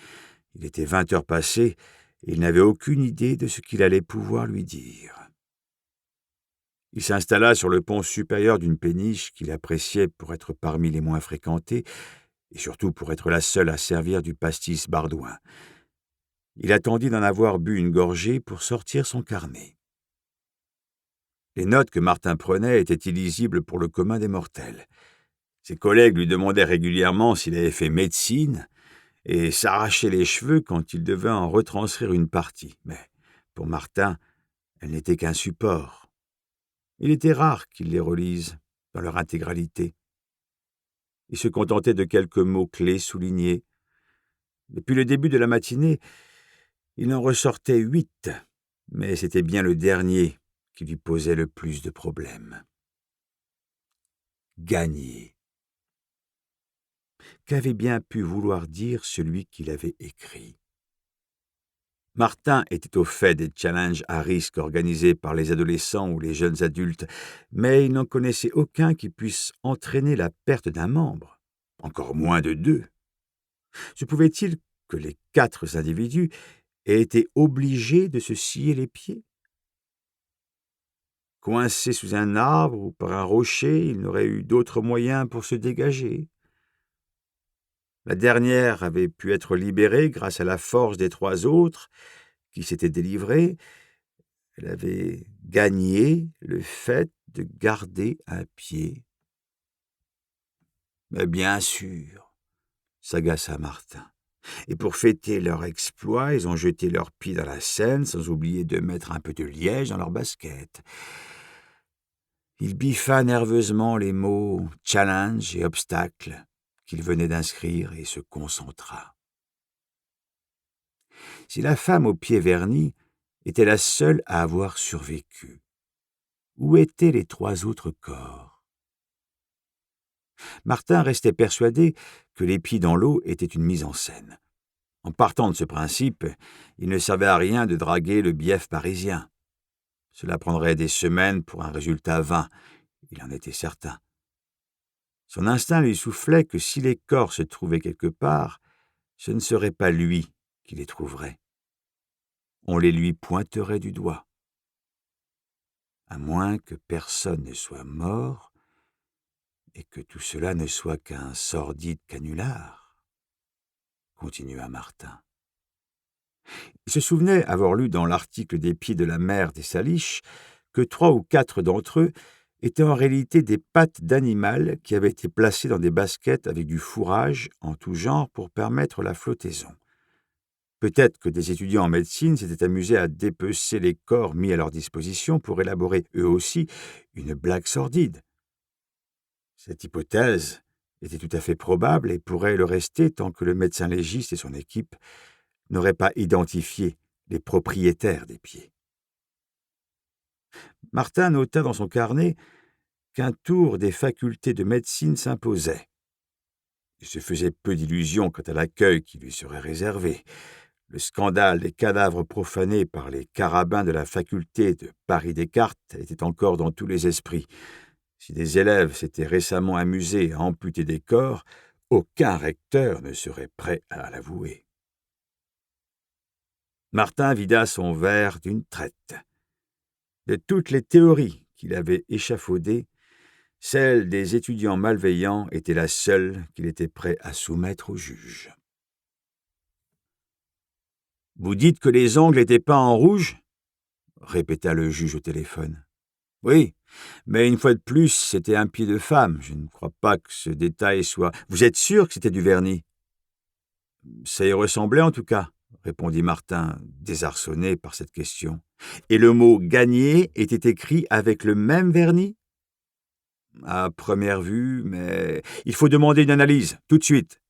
A: Il était 20 heures passées et il n'avait aucune idée de ce qu'il allait pouvoir lui dire. Il s'installa sur le pont supérieur d'une péniche qu'il appréciait pour être parmi les moins fréquentées et surtout pour être la seule à servir du pastis bardouin. Il attendit d'en avoir bu une gorgée pour sortir son carnet. Les notes que Martin prenait étaient illisibles pour le commun des mortels. Ses collègues lui demandaient régulièrement s'il avait fait médecine et s'arrachaient les cheveux quand il devait en retranscrire une partie. Mais pour Martin, elle n'était qu'un support. Il était rare qu'il les relise dans leur intégralité. Il se contentait de quelques mots-clés soulignés. Depuis le début de la matinée, il en ressortait 8, mais c'était bien le dernier qui lui posait le plus de problèmes. Gagner. Qu'avait bien pu vouloir dire celui qui l'avait écrit? Martin était au fait des challenges à risque organisés par les adolescents ou les jeunes adultes, mais il n'en connaissait aucun qui puisse entraîner la perte d'un membre, encore moins de 2. Se pouvait-il que les 4 individus aient été obligés de se scier les pieds? Coincé sous un arbre ou par un rocher, il n'aurait eu d'autre moyen pour se dégager. La dernière avait pu être libérée grâce à la force des 3 autres qui s'étaient délivrés. Elle avait gagné le fait de garder un pied. Mais bien sûr, s'agaça Martin. Et pour fêter leur exploit, ils ont jeté leurs pieds dans la Seine sans oublier de mettre un peu de liège dans leurs baskets. Il biffa nerveusement les mots « challenge » et « obstacle » qu'il venait d'inscrire et se concentra. Si la femme aux pieds vernis était la seule à avoir survécu, où étaient les 3 autres corps? Martin restait persuadé que les pieds dans l'eau étaient une mise en scène. En partant de ce principe, il ne servait à rien de draguer le bief parisien. Cela prendrait des semaines pour un résultat vain, il en était certain. Son instinct lui soufflait que si les corps se trouvaient quelque part, ce ne serait pas lui qui les trouverait. On les lui pointerait du doigt. À moins que personne ne soit mort et que tout cela ne soit qu'un sordide canular, continua Martin. Il se souvenait avoir lu dans l'article des pieds de la mère des Salish que 3 ou 4 d'entre eux étaient en réalité des pattes d'animal qui avaient été placées dans des baskets avec du fourrage en tout genre pour permettre la flottaison. Peut-être que des étudiants en médecine s'étaient amusés à dépecer les corps mis à leur disposition pour élaborer eux aussi une blague sordide. Cette hypothèse était tout à fait probable et pourrait le rester tant que le médecin légiste et son équipe n'auraient pas identifié les propriétaires des pieds. Martin nota dans son carnet qu'un tour des facultés de médecine s'imposait. Il se faisait peu d'illusions quant à l'accueil qui lui serait réservé. Le scandale des cadavres profanés par les carabins de la faculté de Paris-Descartes était encore dans tous les esprits. Si des élèves s'étaient récemment amusés à amputer des corps, aucun recteur ne serait prêt à l'avouer. Martin vida son verre d'une traite. De toutes les théories qu'il avait échafaudées, celle des étudiants malveillants était la seule qu'il était prêt à soumettre au juge. « Vous dites que les ongles étaient peints en rouge ?» répéta le juge au téléphone. « Oui, mais une fois de plus, c'était un pied de femme. Je ne crois pas que ce détail soit... »« Vous êtes sûr que c'était du vernis ?»« Ça y ressemblait en tout cas, » répondit Martin, désarçonné par cette question. « Et le mot « gagné » était écrit avec le même vernis ?»« À première vue, mais... Il faut demander une analyse, tout de suite. »«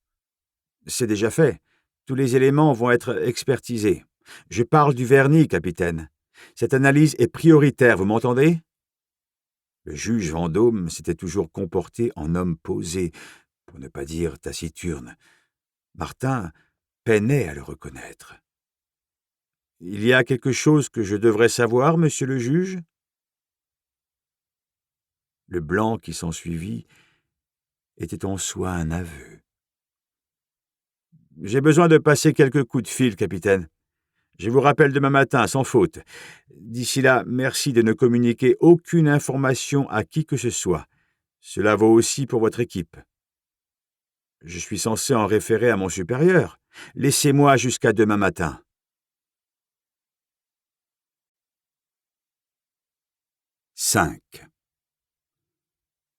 A: C'est déjà fait. Tous les éléments vont être expertisés. Je parle du vernis, capitaine. Cette analyse est prioritaire, vous m'entendez ?» Le juge Vendôme s'était toujours comporté en homme posé, pour ne pas dire taciturne. Martin peinait à le reconnaître. « Il y a quelque chose que je devrais savoir, monsieur le juge ?» Le blanc qui s'ensuivit était en soi un aveu. « J'ai besoin de passer quelques coups de fil, capitaine. Je vous rappelle demain matin, sans faute. D'ici là, merci de ne communiquer aucune information à qui que ce soit. Cela vaut aussi pour votre équipe. Je suis censé en référer à mon supérieur. Laissez-moi jusqu'à demain matin. » 5.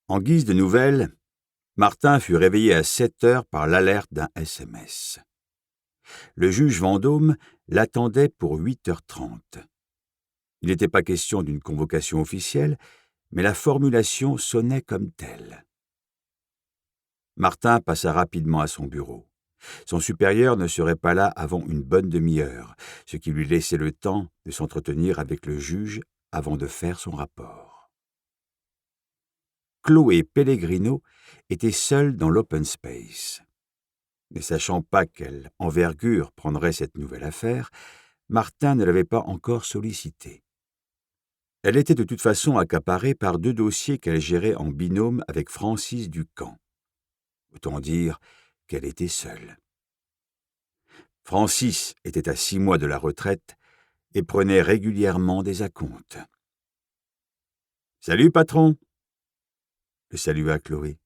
A: En guise de nouvelles, Martin fut réveillé à 7 heures par l'alerte d'un SMS. Le juge Vendôme l'attendait pour 8h30. Il n'était pas question d'une convocation officielle, mais la formulation sonnait comme telle. Martin passa rapidement à son bureau. Son supérieur ne serait pas là avant une bonne demi-heure, ce qui lui laissait le temps de s'entretenir avec le juge avant de faire son rapport. Chloé Pellegrino était seule dans l'open space. Ne sachant pas quelle envergure prendrait cette nouvelle affaire, Martin ne l'avait pas encore sollicitée. Elle était de toute façon accaparée par 2 dossiers qu'elle gérait en binôme avec Francis Ducamp. Autant dire qu'elle était seule. Francis était à 6 mois de la retraite et prenait régulièrement des acomptes. « Salut, patron !» le salua Chloé.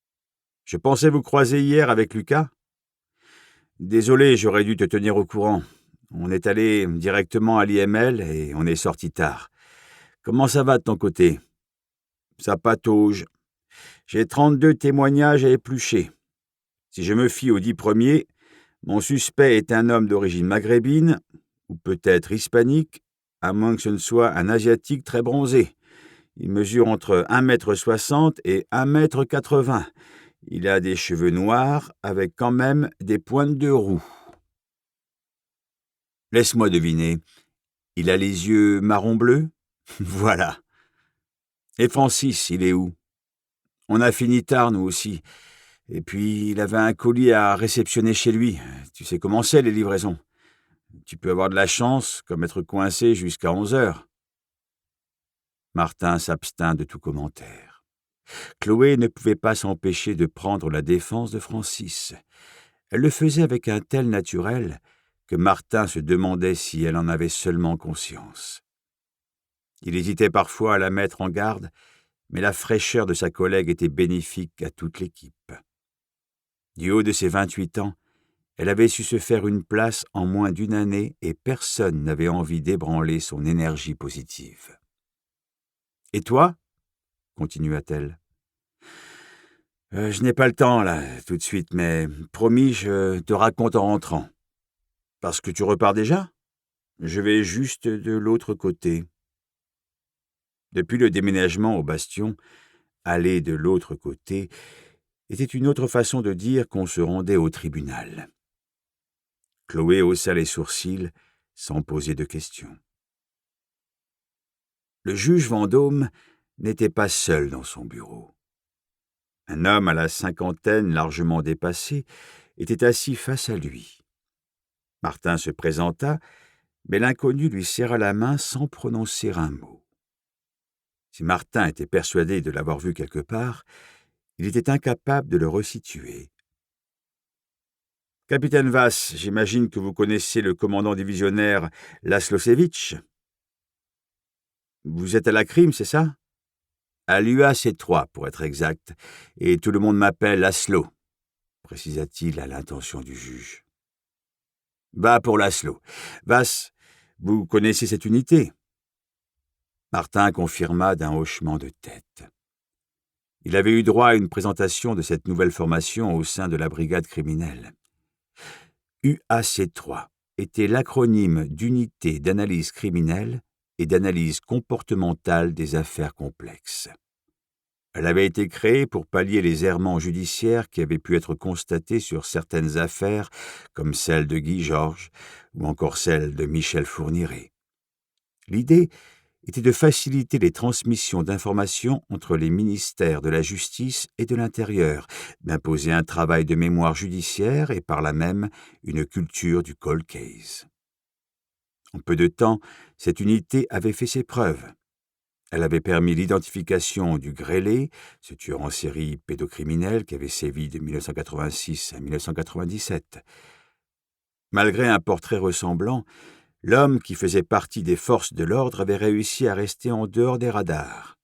A: « Je pensais vous croiser hier avec Lucas. Désolé, j'aurais dû te tenir au courant. On est allé directement à l'IML et on est sorti tard. Comment ça va de ton côté ? » ?»« Ça patauge. J'ai 32 témoignages à éplucher. Si je me fie aux 10 premiers, mon suspect est un homme d'origine maghrébine, ou peut-être hispanique, à moins que ce ne soit un asiatique très bronzé. Il mesure entre 1,60 m et 1,80 m. Il a des cheveux noirs, avec quand même des pointes de roux. Laisse-moi deviner. Il a les yeux marron-bleu ? Voilà. Et Francis, il est où ? On a fini tard, nous aussi. Et puis, il avait un colis à réceptionner chez lui. Tu sais comment c'est, les livraisons. Tu peux avoir de la chance, comme être coincé jusqu'à 11h. Martin s'abstint de tout commentaire. Chloé ne pouvait pas s'empêcher de prendre la défense de Francis. Elle le faisait avec un tel naturel que Martin se demandait si elle en avait seulement conscience. Il hésitait parfois à la mettre en garde, mais la fraîcheur de sa collègue était bénéfique à toute l'équipe. Du haut de ses 28 ans, elle avait su se faire une place en moins d'une année et personne n'avait envie d'ébranler son énergie positive. « Et toi ? continua-t-elle. Je n'ai pas le temps, là, tout de suite, mais promis, je te raconte en rentrant. Parce que tu repars déjà ? Je vais juste de l'autre côté. » Depuis le déménagement au bastion, aller de l'autre côté était une autre façon de dire qu'on se rendait au tribunal. Chloé haussa les sourcils sans poser de questions. Le juge Vendôme n'était pas seul dans son bureau. Un homme à la cinquantaine, largement dépassé, était assis face à lui. Martin se présenta, mais l'inconnu lui serra la main sans prononcer un mot. Si Martin était persuadé de l'avoir vu quelque part, il était incapable de le resituer. « Capitaine Vass, j'imagine que vous connaissez le commandant divisionnaire Laszlosevitch. Vous êtes à la crime, c'est ça ? À l'UAC3, pour être exact, et tout le monde m'appelle Laszlo, précisa-t-il à l'intention du juge. Va pour Laszlo. Vass, vous connaissez cette unité ? Martin confirma d'un hochement de tête. Il avait eu droit à une présentation de cette nouvelle formation au sein de la brigade criminelle. UAC3 était l'acronyme d'Unité d'analyse criminelle et d'analyse comportementale des affaires complexes. Elle avait été créée pour pallier les errements judiciaires qui avaient pu être constatés sur certaines affaires, comme celle de Guy Georges ou encore celle de Michel Fourniret. L'idée était de faciliter les transmissions d'informations entre les ministères de la Justice et de l'Intérieur, d'imposer un travail de mémoire judiciaire et par là même une culture du cold case. En peu de temps, cette unité avait fait ses preuves. Elle avait permis l'identification du grêlé, ce tueur en série pédocriminel qui avait sévi de 1986 à 1997. Malgré un portrait ressemblant, l'homme qui faisait partie des forces de l'ordre avait réussi à rester en dehors des radars.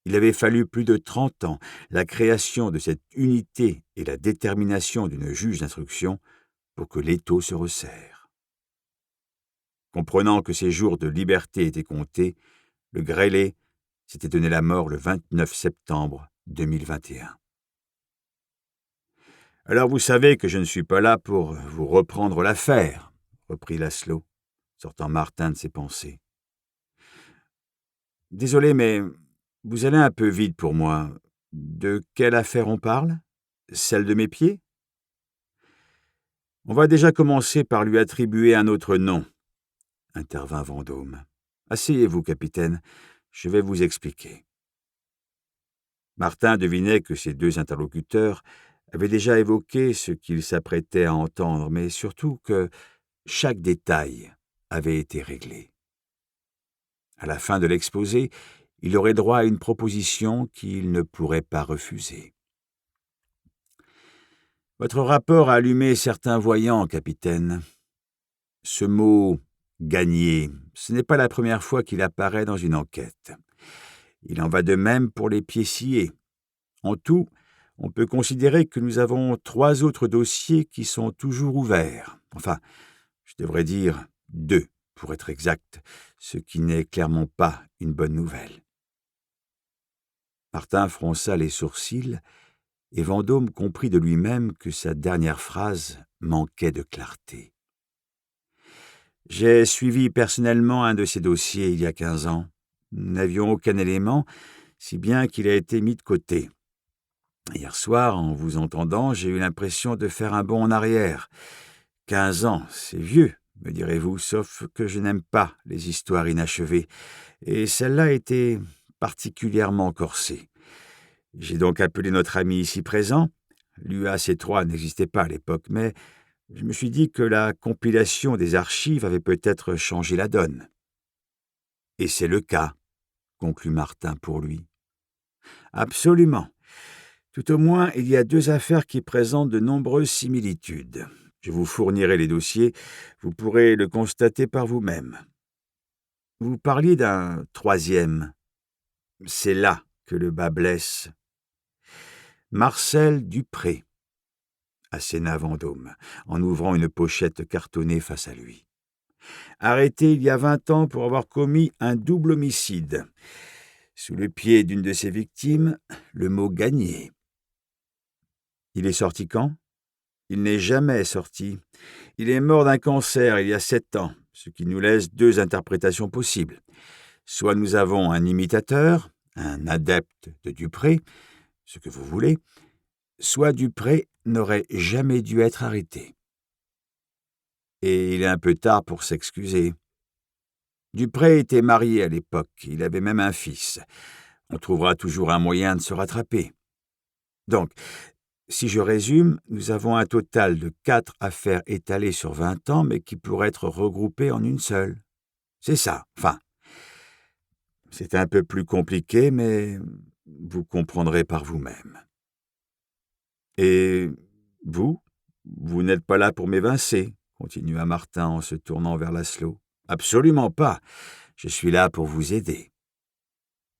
A: Il avait fallu plus de 30 ans, la création de cette unité et la détermination d'une juge d'instruction pour que l'étau se resserre. Comprenant que ses jours de liberté étaient comptés, le grêlé s'était donné la mort le 29 septembre 2021. « Alors vous savez que je ne suis pas là pour vous reprendre l'affaire, » reprit Laszlo, sortant Martin de ses pensées. « Désolé, mais vous allez un peu vite pour moi. De quelle affaire on parle ? Celle de mes pieds ? On va déjà commencer par lui attribuer un autre nom, » intervint Vendôme. « Asseyez-vous, capitaine, je vais vous expliquer. » Martin devinait que ses deux interlocuteurs avaient déjà évoqué ce qu'il s'apprêtait à entendre, mais surtout que chaque détail avait été réglé. À la fin de l'exposé, il aurait droit à une proposition qu'il ne pourrait pas refuser. « Votre rapport a allumé certains voyants, capitaine. Ce mot « gagner », ce n'est pas la première fois qu'il apparaît dans une enquête. Il en va de même pour les pieds sciés. En tout, on peut considérer que nous avons 3 autres dossiers qui sont toujours ouverts. Enfin, je devrais dire 2, pour être exact, ce qui n'est clairement pas une bonne nouvelle. » Martin fronça les sourcils et Vendôme comprit de lui-même que sa dernière phrase manquait de clarté. « J'ai suivi personnellement un de ces dossiers il y a 15 ans. Nous n'avions aucun élément, si bien qu'il a été mis de côté. Hier soir, en vous entendant, j'ai eu l'impression de faire un bond en arrière. 15 ans, c'est vieux, me direz-vous, sauf que je n'aime pas les histoires inachevées, et celle-là était particulièrement corsée. J'ai donc appelé notre ami ici présent. L'UAC3 n'existait pas à l'époque, mais je me suis dit que la compilation des archives avait peut-être changé la donne. » « Et c'est le cas, » conclut Martin pour lui. « Absolument. Tout au moins, il y a 2 affaires qui présentent de nombreuses similitudes. Je vous fournirai les dossiers, vous pourrez le constater par vous-même. Vous parliez d'un 3e. C'est là que le bas blesse. Marcel Dupré, asséna Vendôme, en ouvrant une pochette cartonnée face à lui. Arrêté il y a 20 ans pour avoir commis un double homicide. Sous le pied d'une de ses victimes, le mot « gagné ». Il est sorti quand? Il n'est jamais sorti. Il est mort d'un cancer il y a 7 ans, ce qui nous laisse 2 interprétations possibles. Soit nous avons un imitateur, un adepte de Dupré, ce que vous voulez, soit Dupré n'aurait jamais dû être arrêté. Et il est un peu tard pour s'excuser. Dupré était marié à l'époque, il avait même un fils. On trouvera toujours un moyen de se rattraper. Donc, si je résume, nous avons un total de 4 affaires étalées sur 20 ans, mais qui pourraient être regroupées en une seule. C'est ça, enfin. C'est un peu plus compliqué, mais vous comprendrez par vous-même. Et vous n'êtes pas là pour m'évincer, continua Martin en se tournant vers Laszlo. Absolument pas. Je suis là pour vous aider.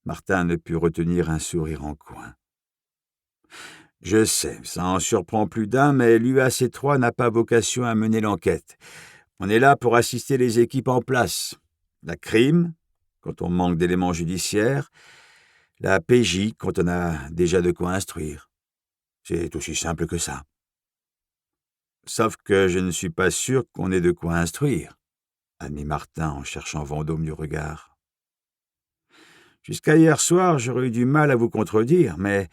A: Martin ne put retenir un sourire en coin. Je sais, ça en surprend plus d'un, mais l'UAC3 n'a pas vocation à mener l'enquête. On est là pour assister les équipes en place. La crime, quand on manque d'éléments judiciaires, la PJ, quand on a déjà de quoi instruire. C'est aussi simple que ça. Sauf que je ne suis pas sûr qu'on ait de quoi instruire, admit Martin en cherchant Vendôme du regard. Jusqu'à hier soir, j'aurais eu du mal à vous contredire, mais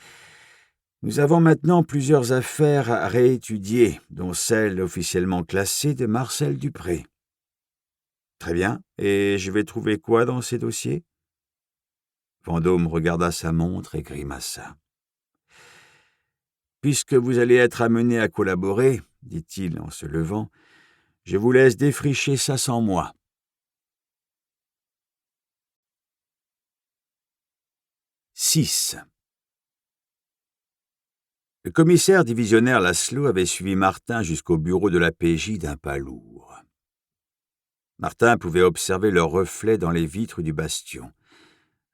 A: nous avons maintenant plusieurs affaires à réétudier, dont celle officiellement classée de Marcel Dupré. Très bien, et je vais trouver quoi dans ces dossiers? Vendôme regarda sa montre et grimaça. Puisque vous allez être amené à collaborer, dit-il en se levant, je vous laisse défricher ça sans moi. 6. Le commissaire divisionnaire Laszlo avait suivi Martin jusqu'au bureau de la PJ d'un pas lourd. Martin pouvait observer leur reflet dans les vitres du bastion,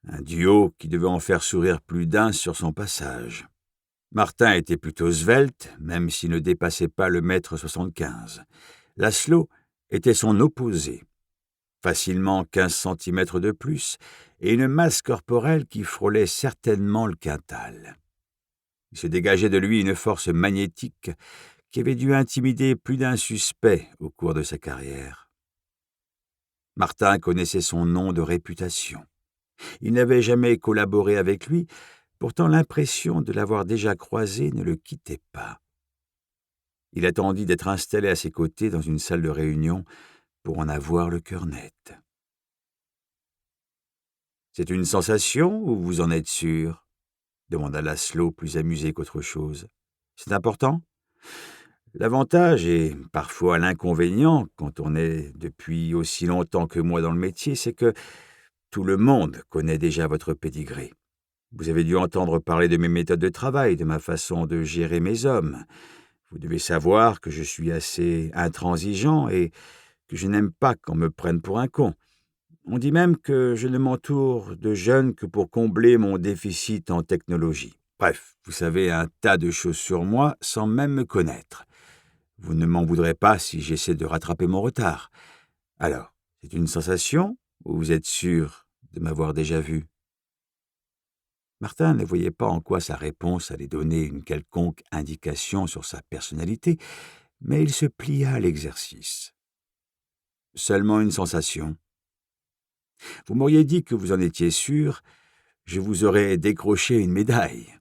A: un duo qui devait en faire sourire plus d'un sur son passage. Martin était plutôt svelte, même s'il ne dépassait pas le 1,75 m. Laszlo était son opposé, facilement 15 cm de plus, et une masse corporelle qui frôlait certainement le quintal. Il se dégageait de lui une force magnétique qui avait dû intimider plus d'un suspect au cours de sa carrière. Martin connaissait son nom de réputation. Il n'avait jamais collaboré avec lui, pourtant l'impression de l'avoir déjà croisé ne le quittait pas. Il attendit d'être installé à ses côtés dans une salle de réunion pour en avoir le cœur net. « C'est une sensation ou vous en êtes sûr ?» demanda Laszlo, plus amusé qu'autre chose. « C'est important ? L'avantage et parfois l'inconvénient, quand on est depuis aussi longtemps que moi dans le métier, c'est que tout le monde connaît déjà votre pédigré. Vous avez dû entendre parler de mes méthodes de travail, de ma façon de gérer mes hommes. Vous devez savoir que je suis assez intransigeant et que je n'aime pas qu'on me prenne pour un con. On dit même que je ne m'entoure de jeunes que pour combler mon déficit en technologie. Bref, vous savez un tas de choses sur moi sans même me connaître. Vous ne m'en voudrez pas si j'essaie de rattraper mon retard. Alors, c'est une sensation ou vous êtes sûr de m'avoir déjà vu ?» Martin ne voyait pas en quoi sa réponse allait donner une quelconque indication sur sa personnalité, mais il se plia à l'exercice. « Seulement une sensation. Vous m'auriez dit que vous en étiez sûr, je vous aurais décroché une médaille.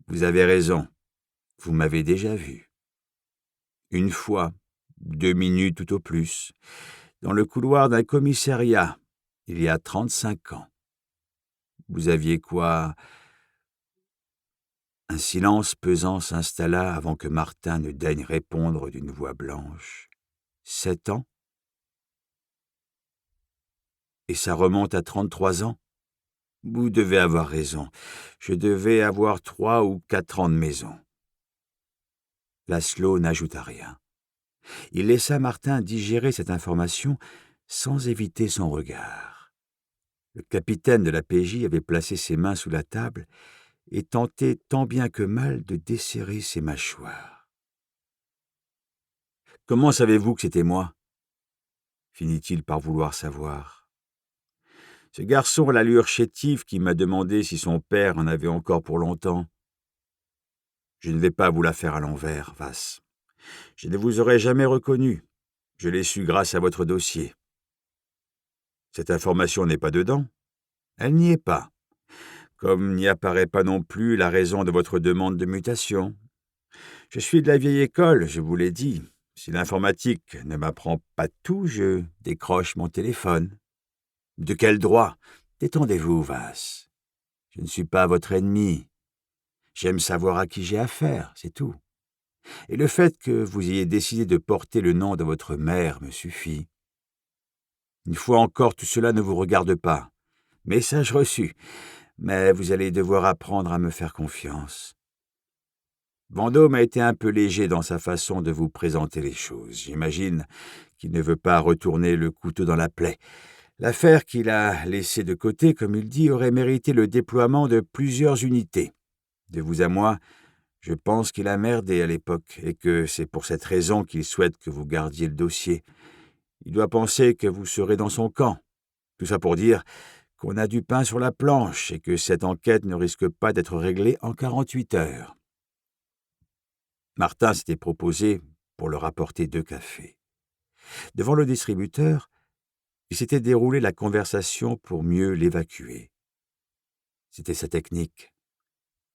A: Vous avez raison, vous m'avez déjà vu. Une fois, 2 minutes tout au plus, dans le couloir d'un commissariat, il y a 35 ans. Vous aviez quoi ? » Un silence pesant s'installa avant que Martin ne daigne répondre d'une voix blanche. « 7 ans ? Et ça remonte à 33 ans ? Vous devez avoir raison. Je devais avoir 3 ou 4 ans de maison. » Laszlo n'ajouta rien. Il laissa Martin digérer cette information sans éviter son regard. Le capitaine de la PJ avait placé ses mains sous la table et tentait tant bien que mal de desserrer ses mâchoires. « Comment savez-vous que c'était moi ?» finit-il par vouloir savoir. Ce garçon à l'allure chétive qui m'a demandé si son père en avait encore pour longtemps. Je ne vais pas vous la faire à l'envers, Vass. Je ne vous aurais jamais reconnu. Je l'ai su grâce à votre dossier. Cette information n'est pas dedans. Elle n'y est pas. Comme n'y apparaît pas non plus la raison de votre demande de mutation. Je suis de la vieille école, je vous l'ai dit. Si l'informatique ne m'apprend pas tout, je décroche mon téléphone. De quel droit? Détendez-vous, Vass. Je ne suis pas votre ennemi. J'aime savoir à qui j'ai affaire, c'est tout. Et le fait que vous ayez décidé de porter le nom de votre mère me suffit. Une fois encore, tout cela ne vous regarde pas. Message reçu, mais vous allez devoir apprendre à me faire confiance. Vendôme a été un peu léger dans sa façon de vous présenter les choses. J'imagine qu'il ne veut pas retourner le couteau dans la plaie. L'affaire qu'il a laissée de côté, comme il dit, aurait mérité le déploiement de plusieurs unités. De vous à moi, je pense qu'il a merdé à l'époque et que c'est pour cette raison qu'il souhaite que vous gardiez le dossier. Il doit penser que vous serez dans son camp. Tout ça pour dire qu'on a du pain sur la planche et que cette enquête ne risque pas d'être réglée en 48 heures. Martin s'était proposé pour leur apporter 2 cafés. Devant le distributeur, il s'était déroulé la conversation pour mieux l'évacuer. C'était sa technique.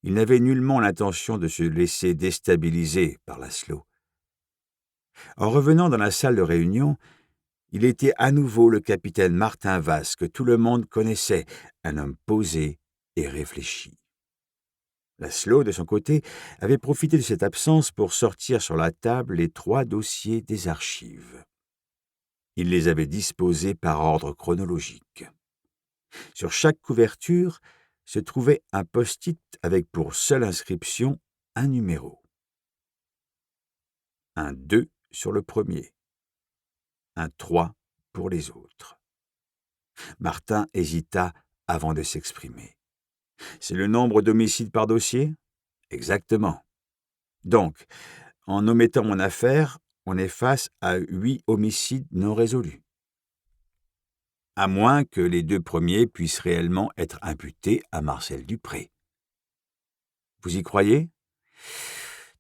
A: Il n'avait nullement l'intention de se laisser déstabiliser par Laszlo. En revenant dans la salle de réunion, il était à nouveau le capitaine Martin Vass que tout le monde connaissait, un homme posé et réfléchi. Laszlo, de son côté, avait profité de cette absence pour sortir sur la table les 3 dossiers des archives. Il les avait disposés par ordre chronologique. Sur chaque couverture se trouvait un post-it avec pour seule inscription un numéro. Un 2 sur le premier. Un 3 pour les autres. Martin hésita avant de s'exprimer. C'est le nombre d'homicides par dossier? Exactement. Donc, en omettant mon affaire, on est face à 8 homicides non résolus. À moins que les 2 premiers puissent réellement être imputés à Marcel Dupré. Vous y croyez?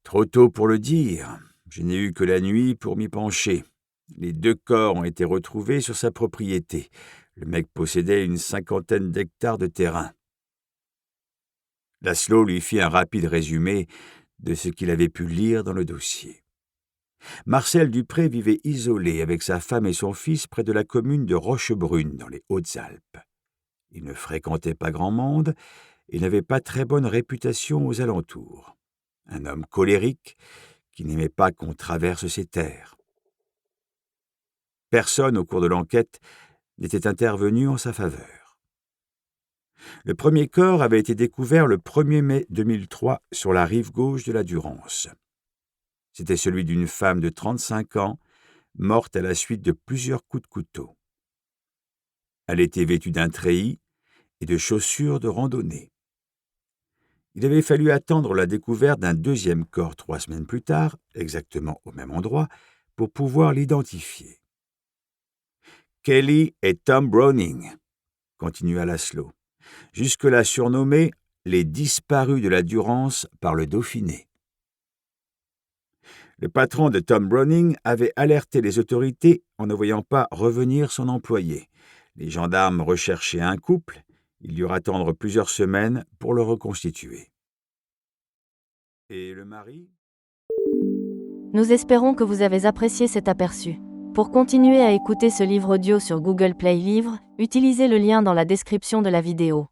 A: Trop tôt pour le dire. Je n'ai eu que la nuit pour m'y pencher. Les 2 corps ont été retrouvés sur sa propriété. Le mec possédait une 50aine d'hectares de terrain. Laszlo lui fit un rapide résumé de ce qu'il avait pu lire dans le dossier. Marcel Dupré vivait isolé avec sa femme et son fils près de la commune de Rochebrune, dans les Hautes-Alpes. Il ne fréquentait pas grand monde et n'avait pas très bonne réputation aux alentours. Un homme colérique qui n'aimait pas qu'on traverse ses terres. Personne, au cours de l'enquête, n'était intervenu en sa faveur. Le premier corps avait été découvert le 1er mai 2003 sur la rive gauche de la Durance. C'était celui d'une femme de 35 ans, morte à la suite de plusieurs coups de couteau. Elle était vêtue d'un treillis et de chaussures de randonnée. Il avait fallu attendre la découverte d'un 2e corps 3 semaines plus tard, exactement au même endroit, pour pouvoir l'identifier. Kelly et Tom Browning, continua Laszlo, jusque-là surnommés les disparus de la Durance par le Dauphiné. Le patron de Tom Browning avait alerté les autorités en ne voyant pas revenir son employé. Les gendarmes recherchaient un couple. Il y aura attendre plusieurs semaines pour le reconstituer. Et le mari?
B: Nous espérons que vous avez apprécié cet aperçu. Pour continuer à écouter ce livre audio sur Google Play Livres, utilisez le lien dans la description de la vidéo.